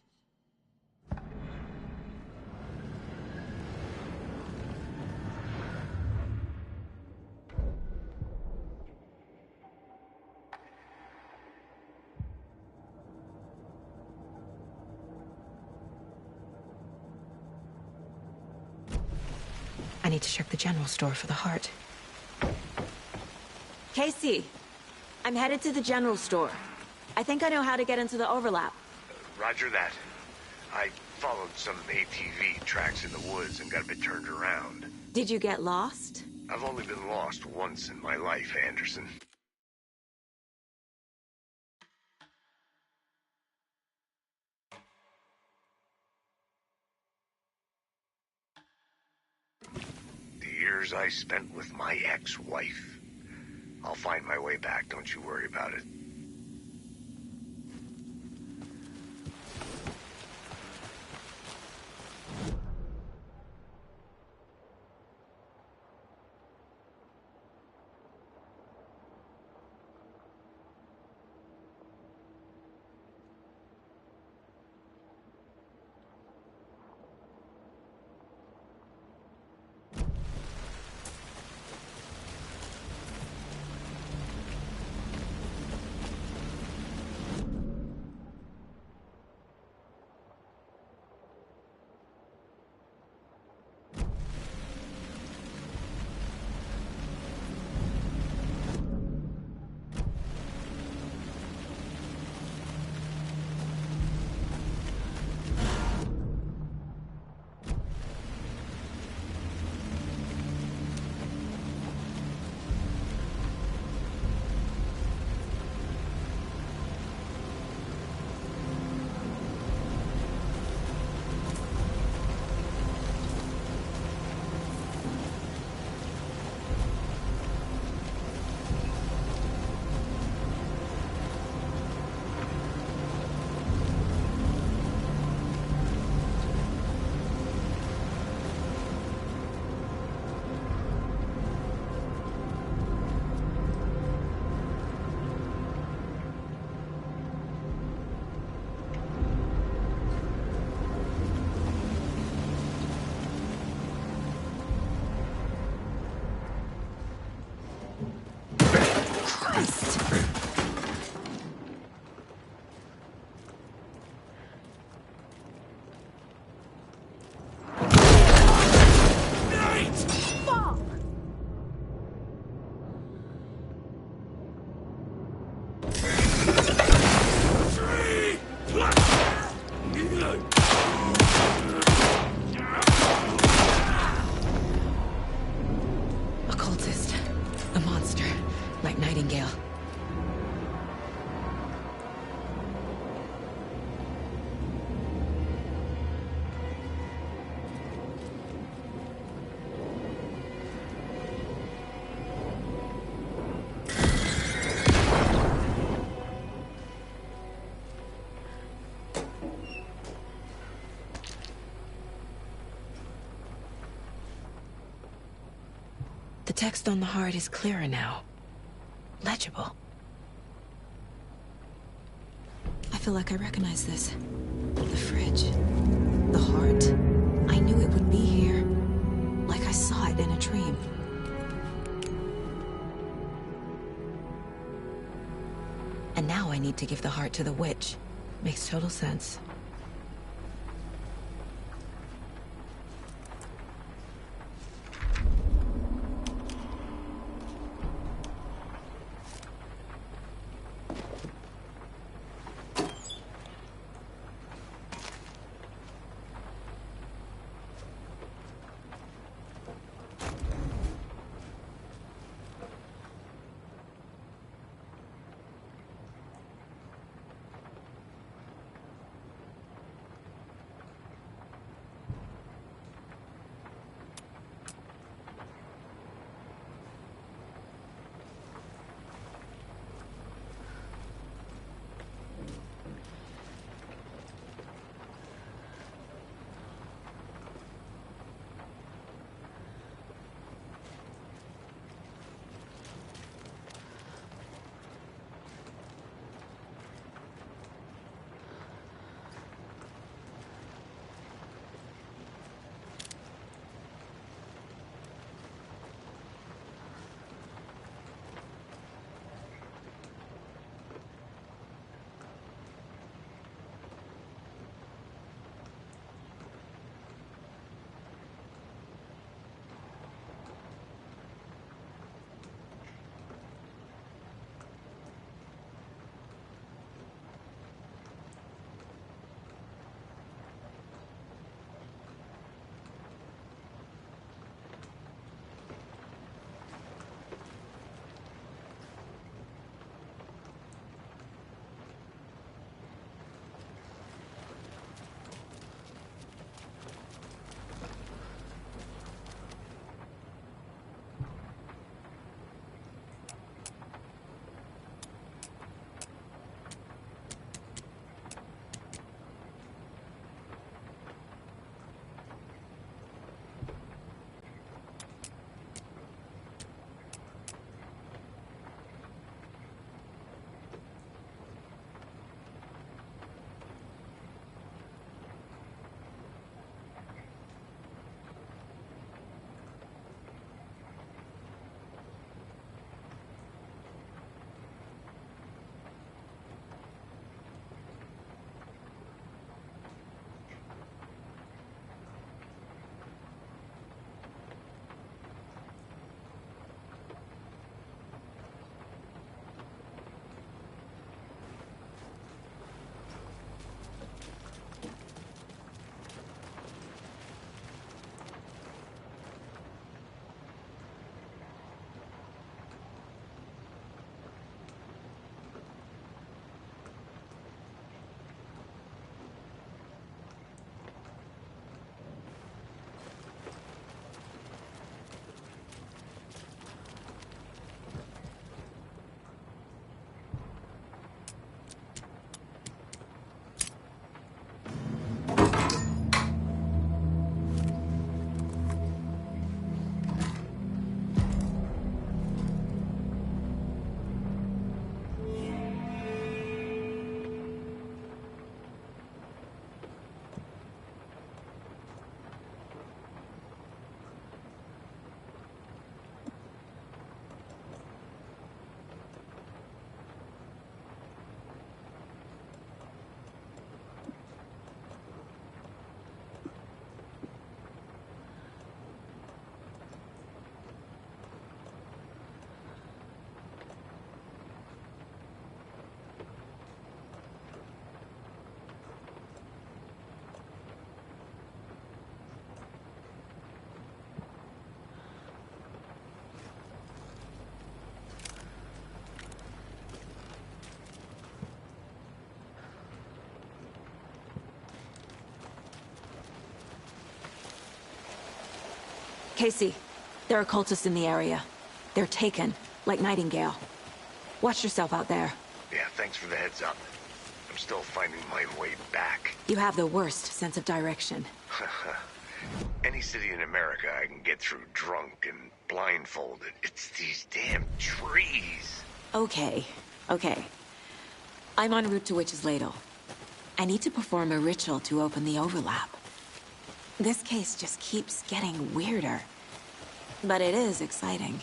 I need to check the general store for the heart. Casey, I'm headed to the general store. I think I know how to get into the overlap. Roger that. I followed some ATV tracks in the woods and got a bit turned around. Did you get lost? I've only been lost once in my life, Anderson. The years I spent with my ex-wife. I'll find my way back, don't you worry about it. text on the heart is clearer now. Legible. I feel like I recognize this. The fridge. The heart. I knew it would be here. Like I saw it in a dream. And now I need to give the heart to the witch. Makes total sense. Casey, there are cultists in the area. They're taken, like Nightingale. Watch yourself out there. Yeah, thanks for the heads up. I'm still finding my way back. You have the worst sense of direction. Any city in America I can get through drunk and blindfolded. It's these damn trees. Okay. I'm en route to Witch's Ladle. I need to perform a ritual to open the overlap. This case just keeps getting weirder. But it is exciting.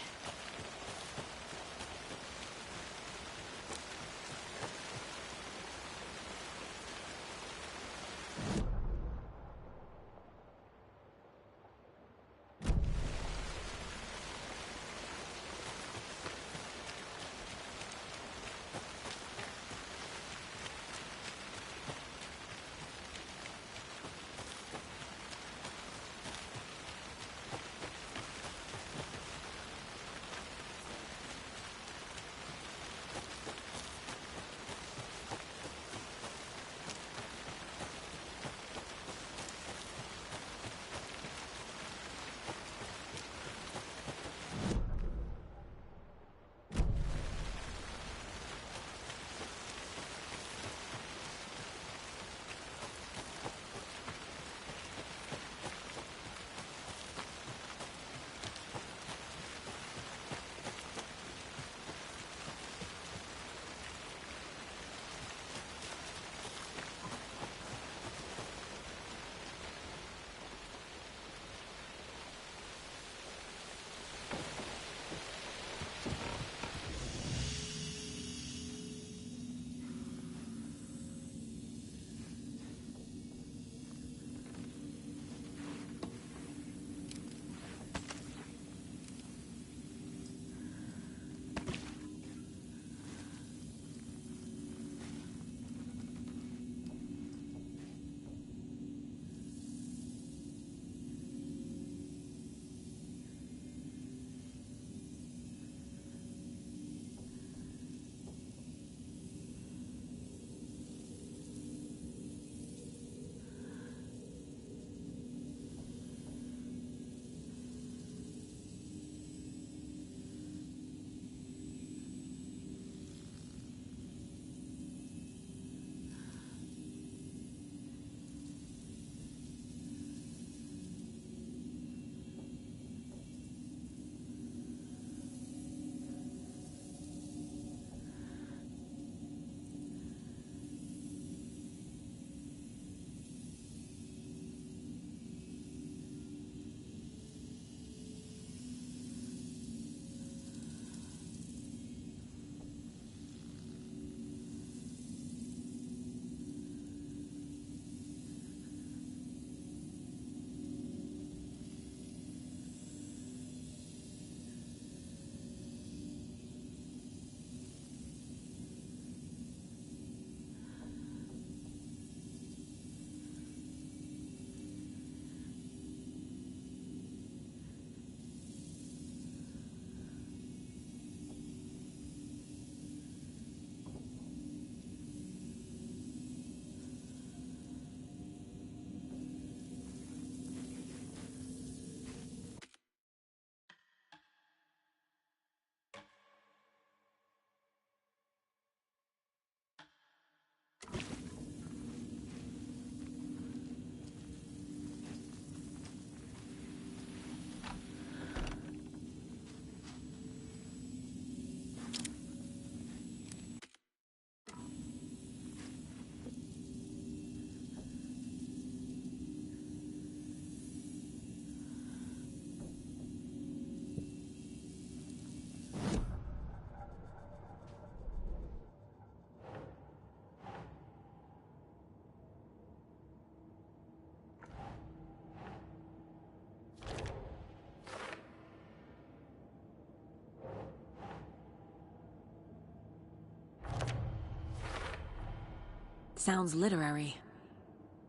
Sounds literary,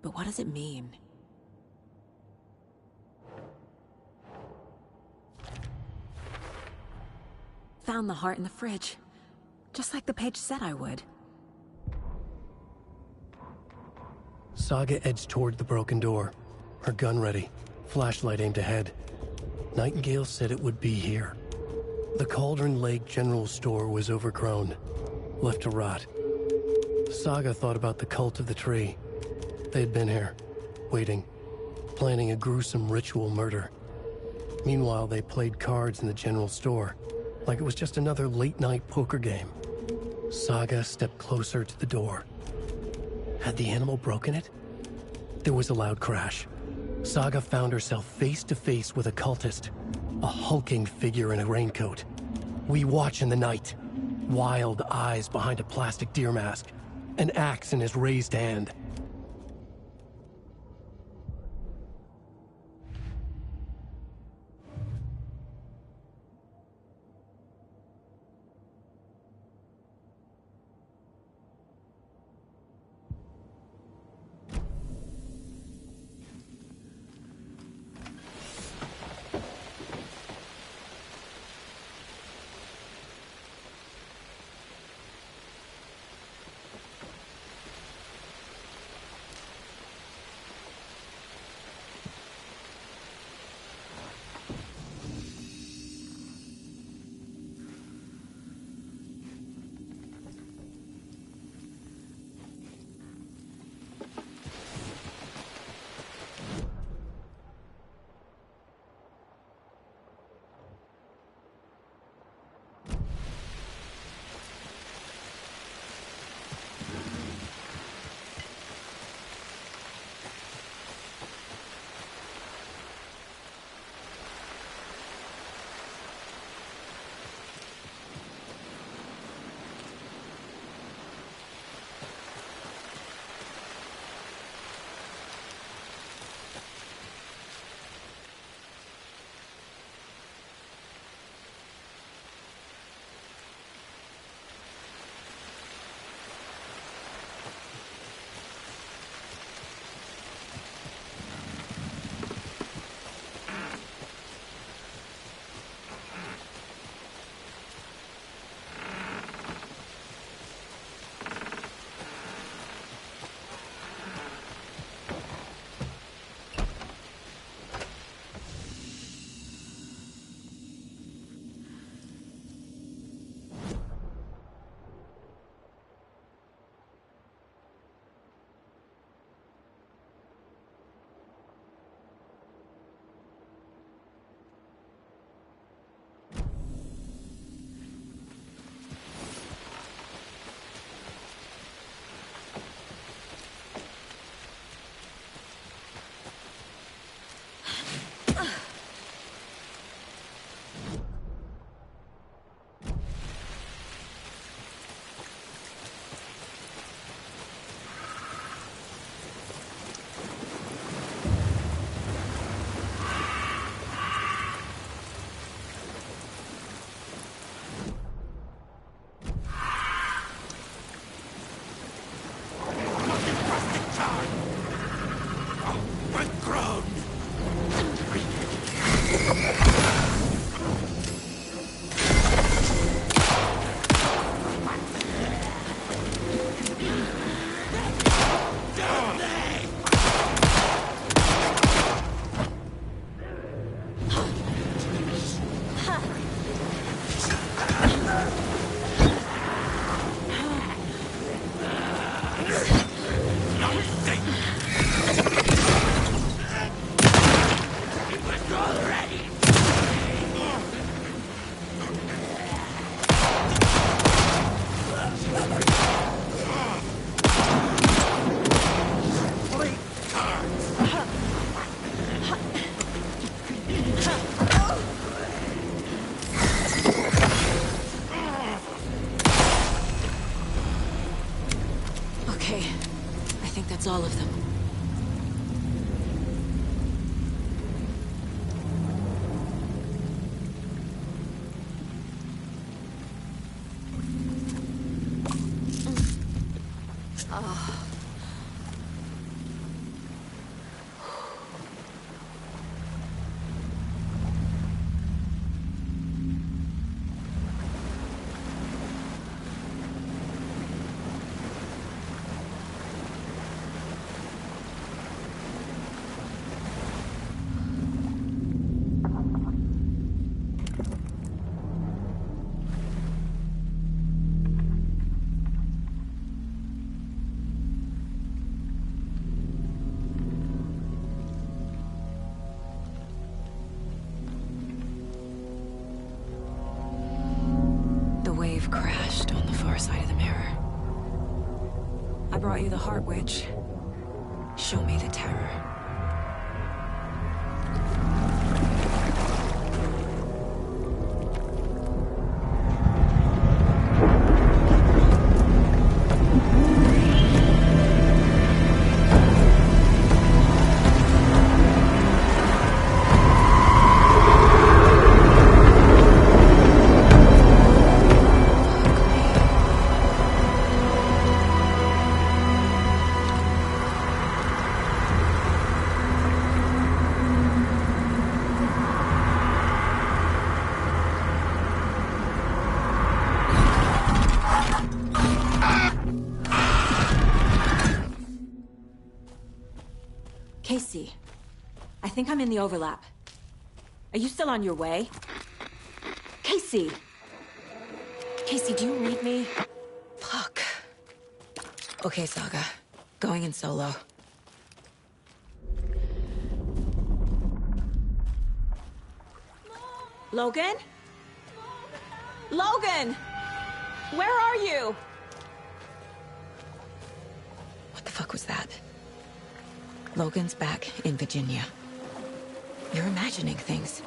but what does it mean? Found the heart in the fridge, just like the page said I would. Saga edged toward the broken door, her gun ready, flashlight aimed ahead. Nightingale said it would be here. The Cauldron Lake General Store was overgrown, left to rot. Saga thought about the cult of the tree. They had been here, waiting, planning a gruesome ritual murder. Meanwhile, they played cards in the general store, like it was just another late-night poker game. Saga stepped closer to the door. Had the animal broken it? There was a loud crash. Saga found herself face to face with a cultist, a hulking figure in a raincoat. We watch in the night. Wild eyes behind a plastic deer mask, an axe in his raised hand. Already! brought you the Heart Witch. Show me the terror. Casey, I think I'm in the overlap. Are you still on your way? Casey! Casey, do you read me? Fuck. Okay, Saga. Going in solo. Logan? Logan! Where are you? What the fuck was that? Logan's back in Virginia. You're imagining things.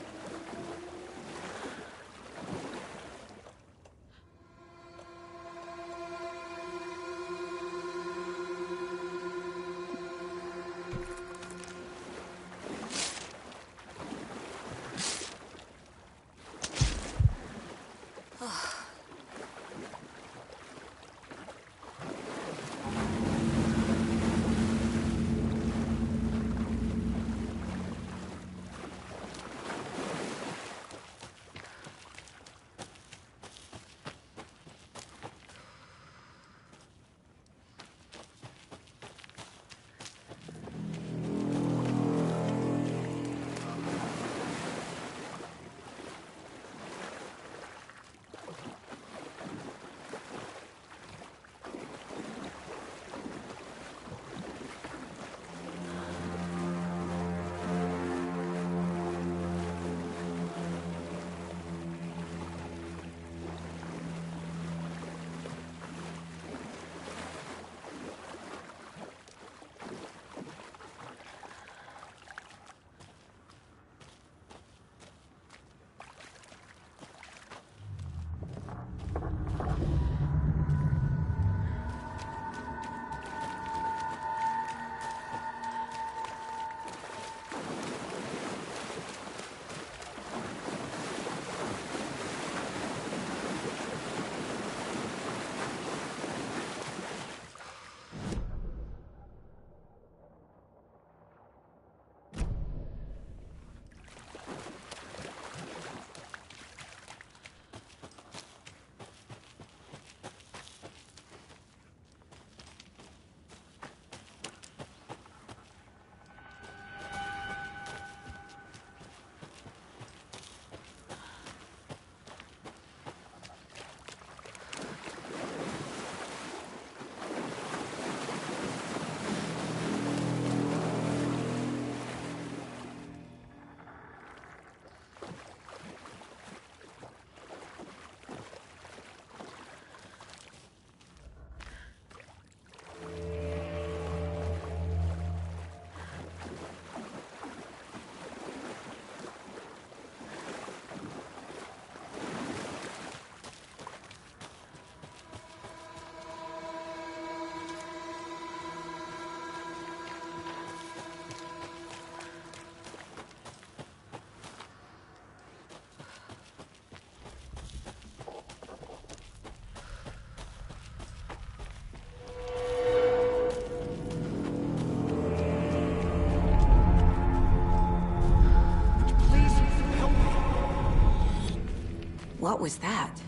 What was that?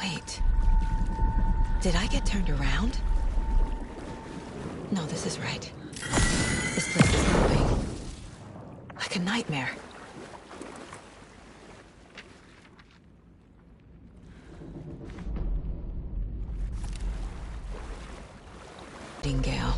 Wait. Did I get turned around? No, this is right. This place is moving. Like a nightmare. Gale.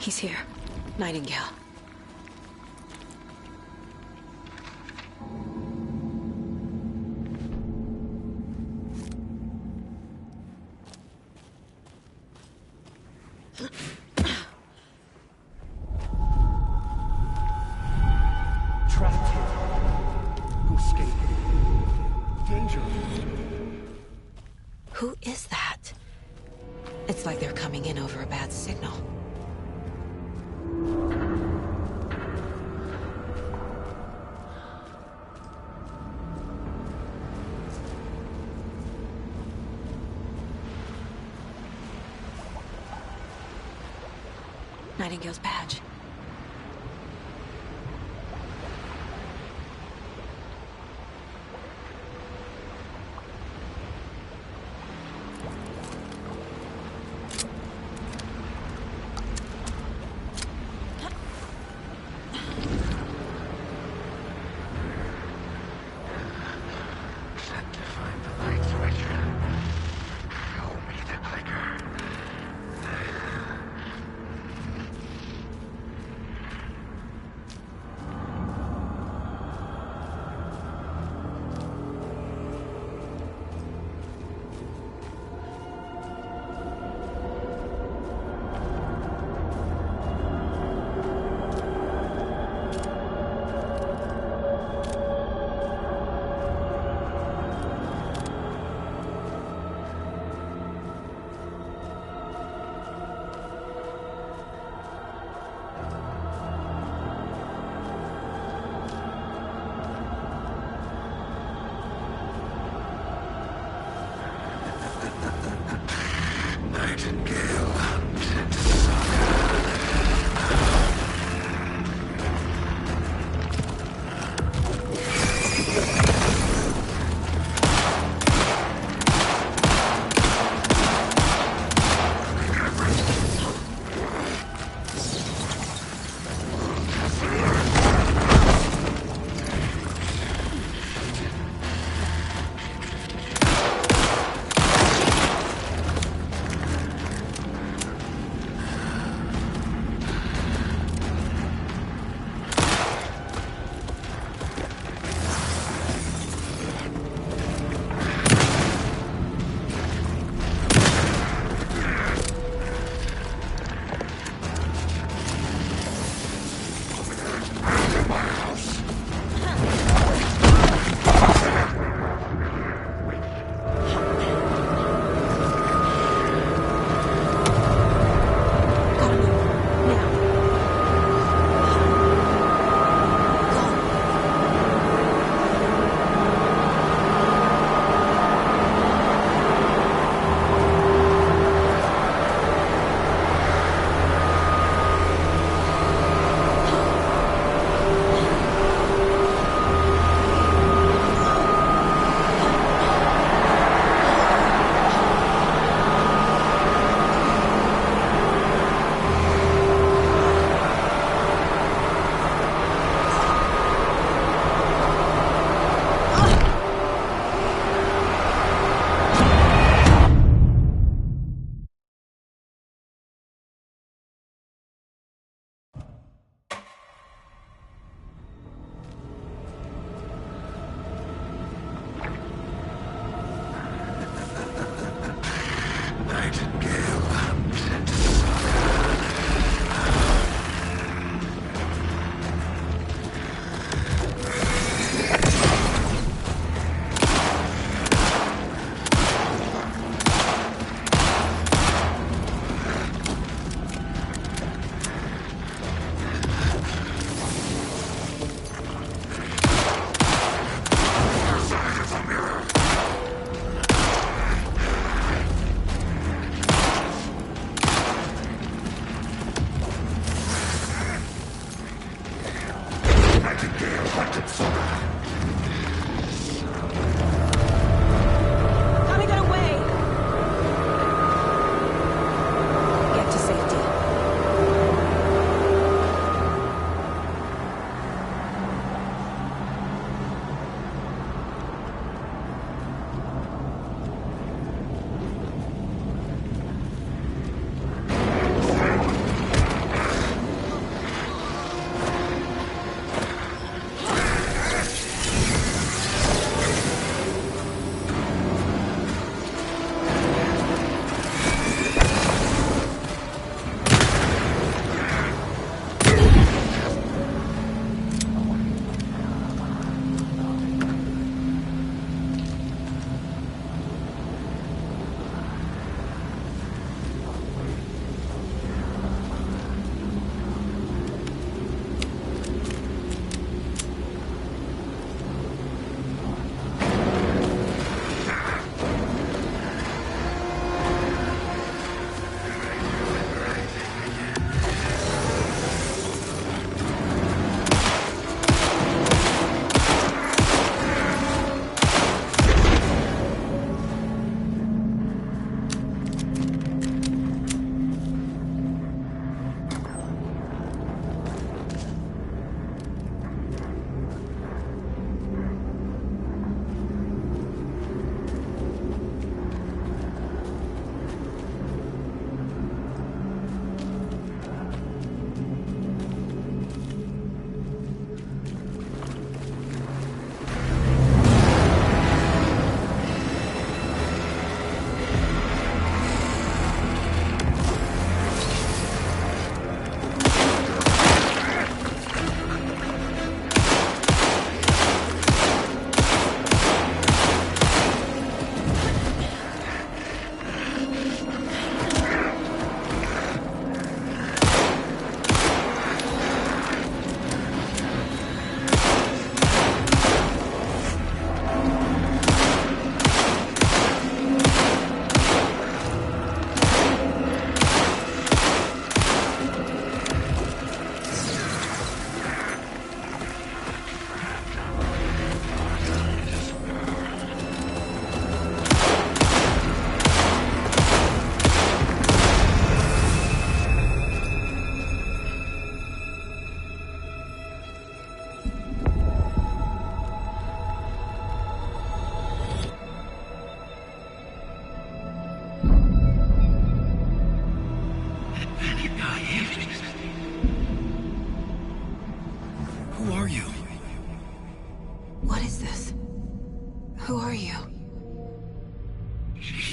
He's here. Nightingale. Trapped here. Who escaped? Danger. Who is that? It's like they're coming in over a bad signal. Nightingale's badge. Set to find the light switch. Show me the clicker.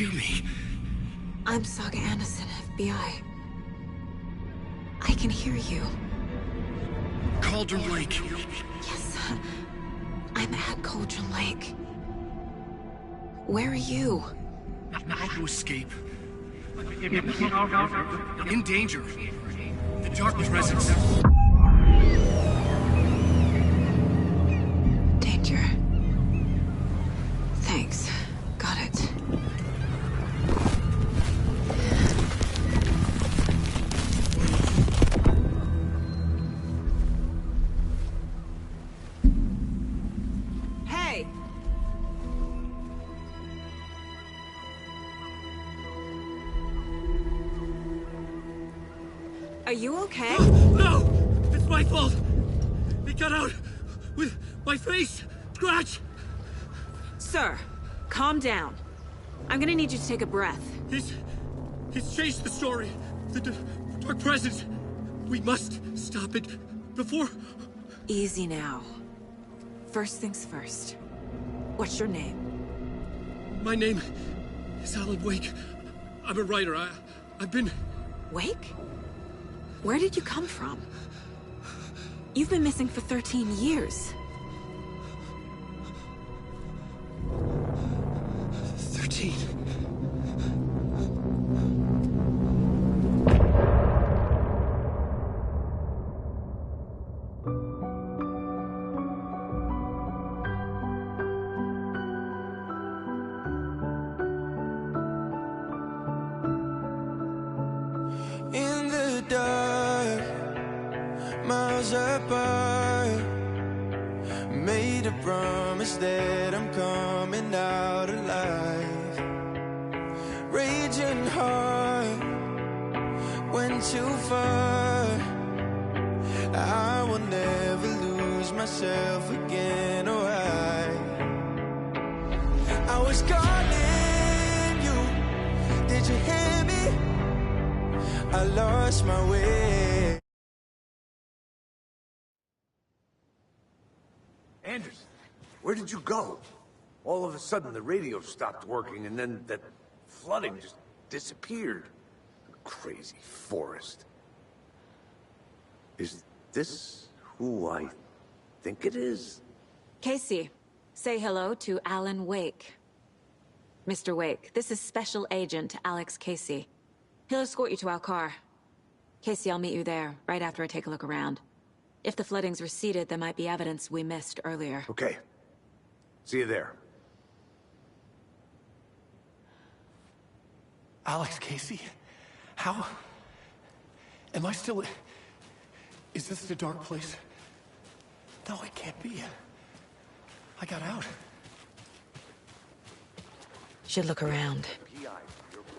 hear me? I'm Saga Anderson, FBI. I can hear you. Cauldron Lake. Yes, I'm at Cauldron Lake. Where are you? How to escape? In danger. The dark presence. Danger. Thanks. Got it. Hey! Are you okay? No! It's my fault! It got out with my face! Scratch! Sir, calm down. I'm gonna need you to take a breath. He's changed the story. The dark presence. We must stop it before... Easy now. First things first. What's your name? My name is Alan Wake. I'm a writer. I've been... Wake? Where did you come from? You've been missing for 13 years. 13. In the dark, miles apart, made a promise that I'm coming out alive. Raging heart, went too far. I will never lose myself again, or I was calling you, did you hear me? I lost my way. Anderson, where did you go? All of a sudden the radio stopped working and then that flooding just disappeared. Crazy forest. Is this who I think it is? Casey, say hello to Alan Wake. Mr. Wake, this is Special Agent Alex Casey. He'll escort you to our car. Casey, I'll meet you there, right after I take a look around. If the flooding's receded, there might be evidence we missed earlier. Okay. See you there. Alex Casey? How? Am I still... Is this the dark place? No, it can't be. I got out. Should look around.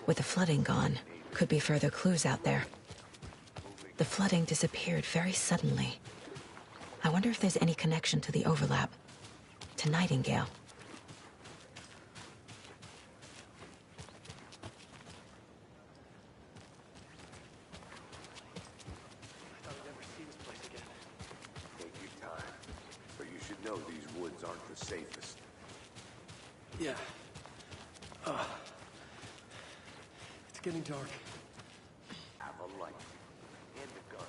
With the flooding gone, could be further clues out there. The flooding disappeared very suddenly. I wonder if there's any connection to the overlap. To Nightingale. Take your time. But you should know these woods aren't the safest. Yeah. It's getting dark. Have a light. And a gun.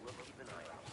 We'll keep an eye out.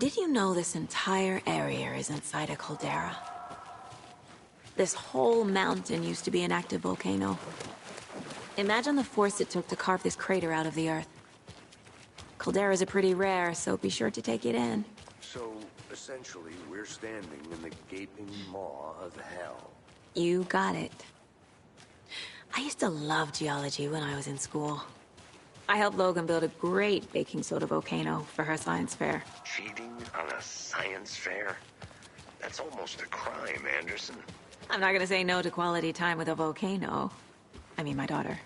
Did you know this entire area is inside a caldera? This whole mountain used to be an active volcano. Imagine the force it took to carve this crater out of the earth. Calderas are pretty rare, so be sure to take it in. So, essentially, we're standing in the gaping maw of hell. You got it. I used to love geology when I was in school. I helped Logan build a great baking soda volcano for her science fair. Cheating on a science fair? That's almost a crime, Anderson. I'm not gonna say no to quality time with a volcano. I mean, my daughter.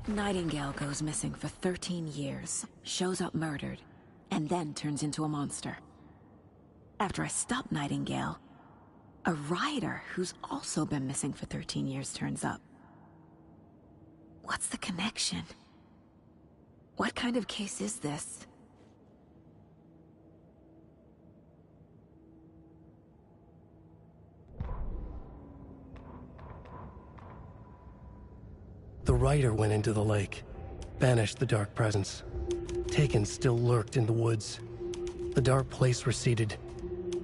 Nightingale goes missing for 13 years, shows up murdered, and then turns into a monster. After I stop Nightingale, a rider who's also been missing for 13 years turns up. What's the connection? What kind of case is this? The rider went into the lake, banished the dark presence. Taken still lurked in the woods. The dark place receded.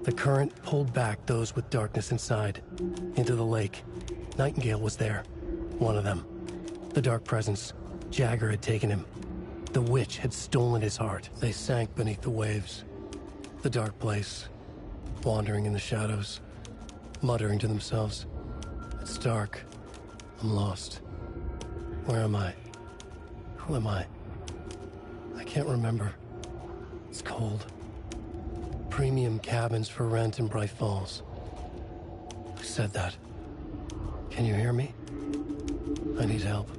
The current pulled back those with darkness inside, into the lake. Nightingale was there, one of them. The dark presence, Jagger had taken him. The witch had stolen his heart. They sank beneath the waves. The dark place, wandering in the shadows, muttering to themselves. It's dark. I'm lost. Where am I? Who am I? I can't remember. It's cold. Premium cabins for rent in Bright Falls. Who said that? Can you hear me? I need help.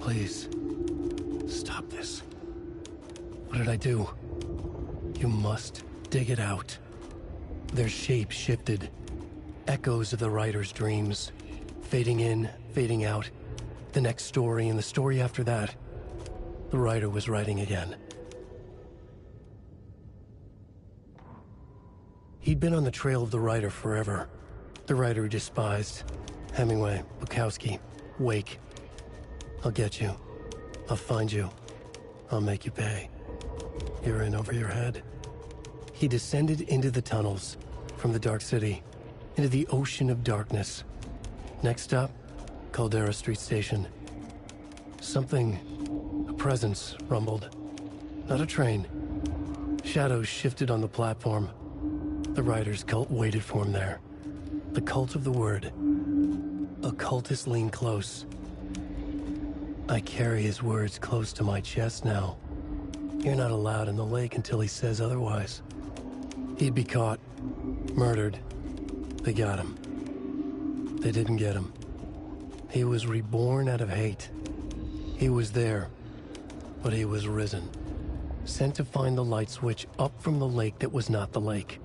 Please. Stop this. What did I do? You must dig it out. Their shape shifted. Echoes of the writer's dreams. Fading in, fading out. The next story and the story after that. The writer was writing again. He'd been on the trail of the writer forever. The writer he despised. Hemingway, Bukowski, Wake. I'll get you. I'll find you. I'll make you pay. You're in over your head. He descended into the tunnels, from the Dark City, into the ocean of darkness. Next stop, Caldera Street Station. Something, a presence, rumbled. Not a train. Shadows shifted on the platform. The writer's cult waited for him there. The cult of the word. A cultist leaned close. I carry his words close to my chest now. You're not allowed in the lake until he says otherwise. He'd be caught, murdered. They got him. They didn't get him. He was reborn out of hate. He was there, but he was risen. Sent to find the light switch up from the lake that was not the lake.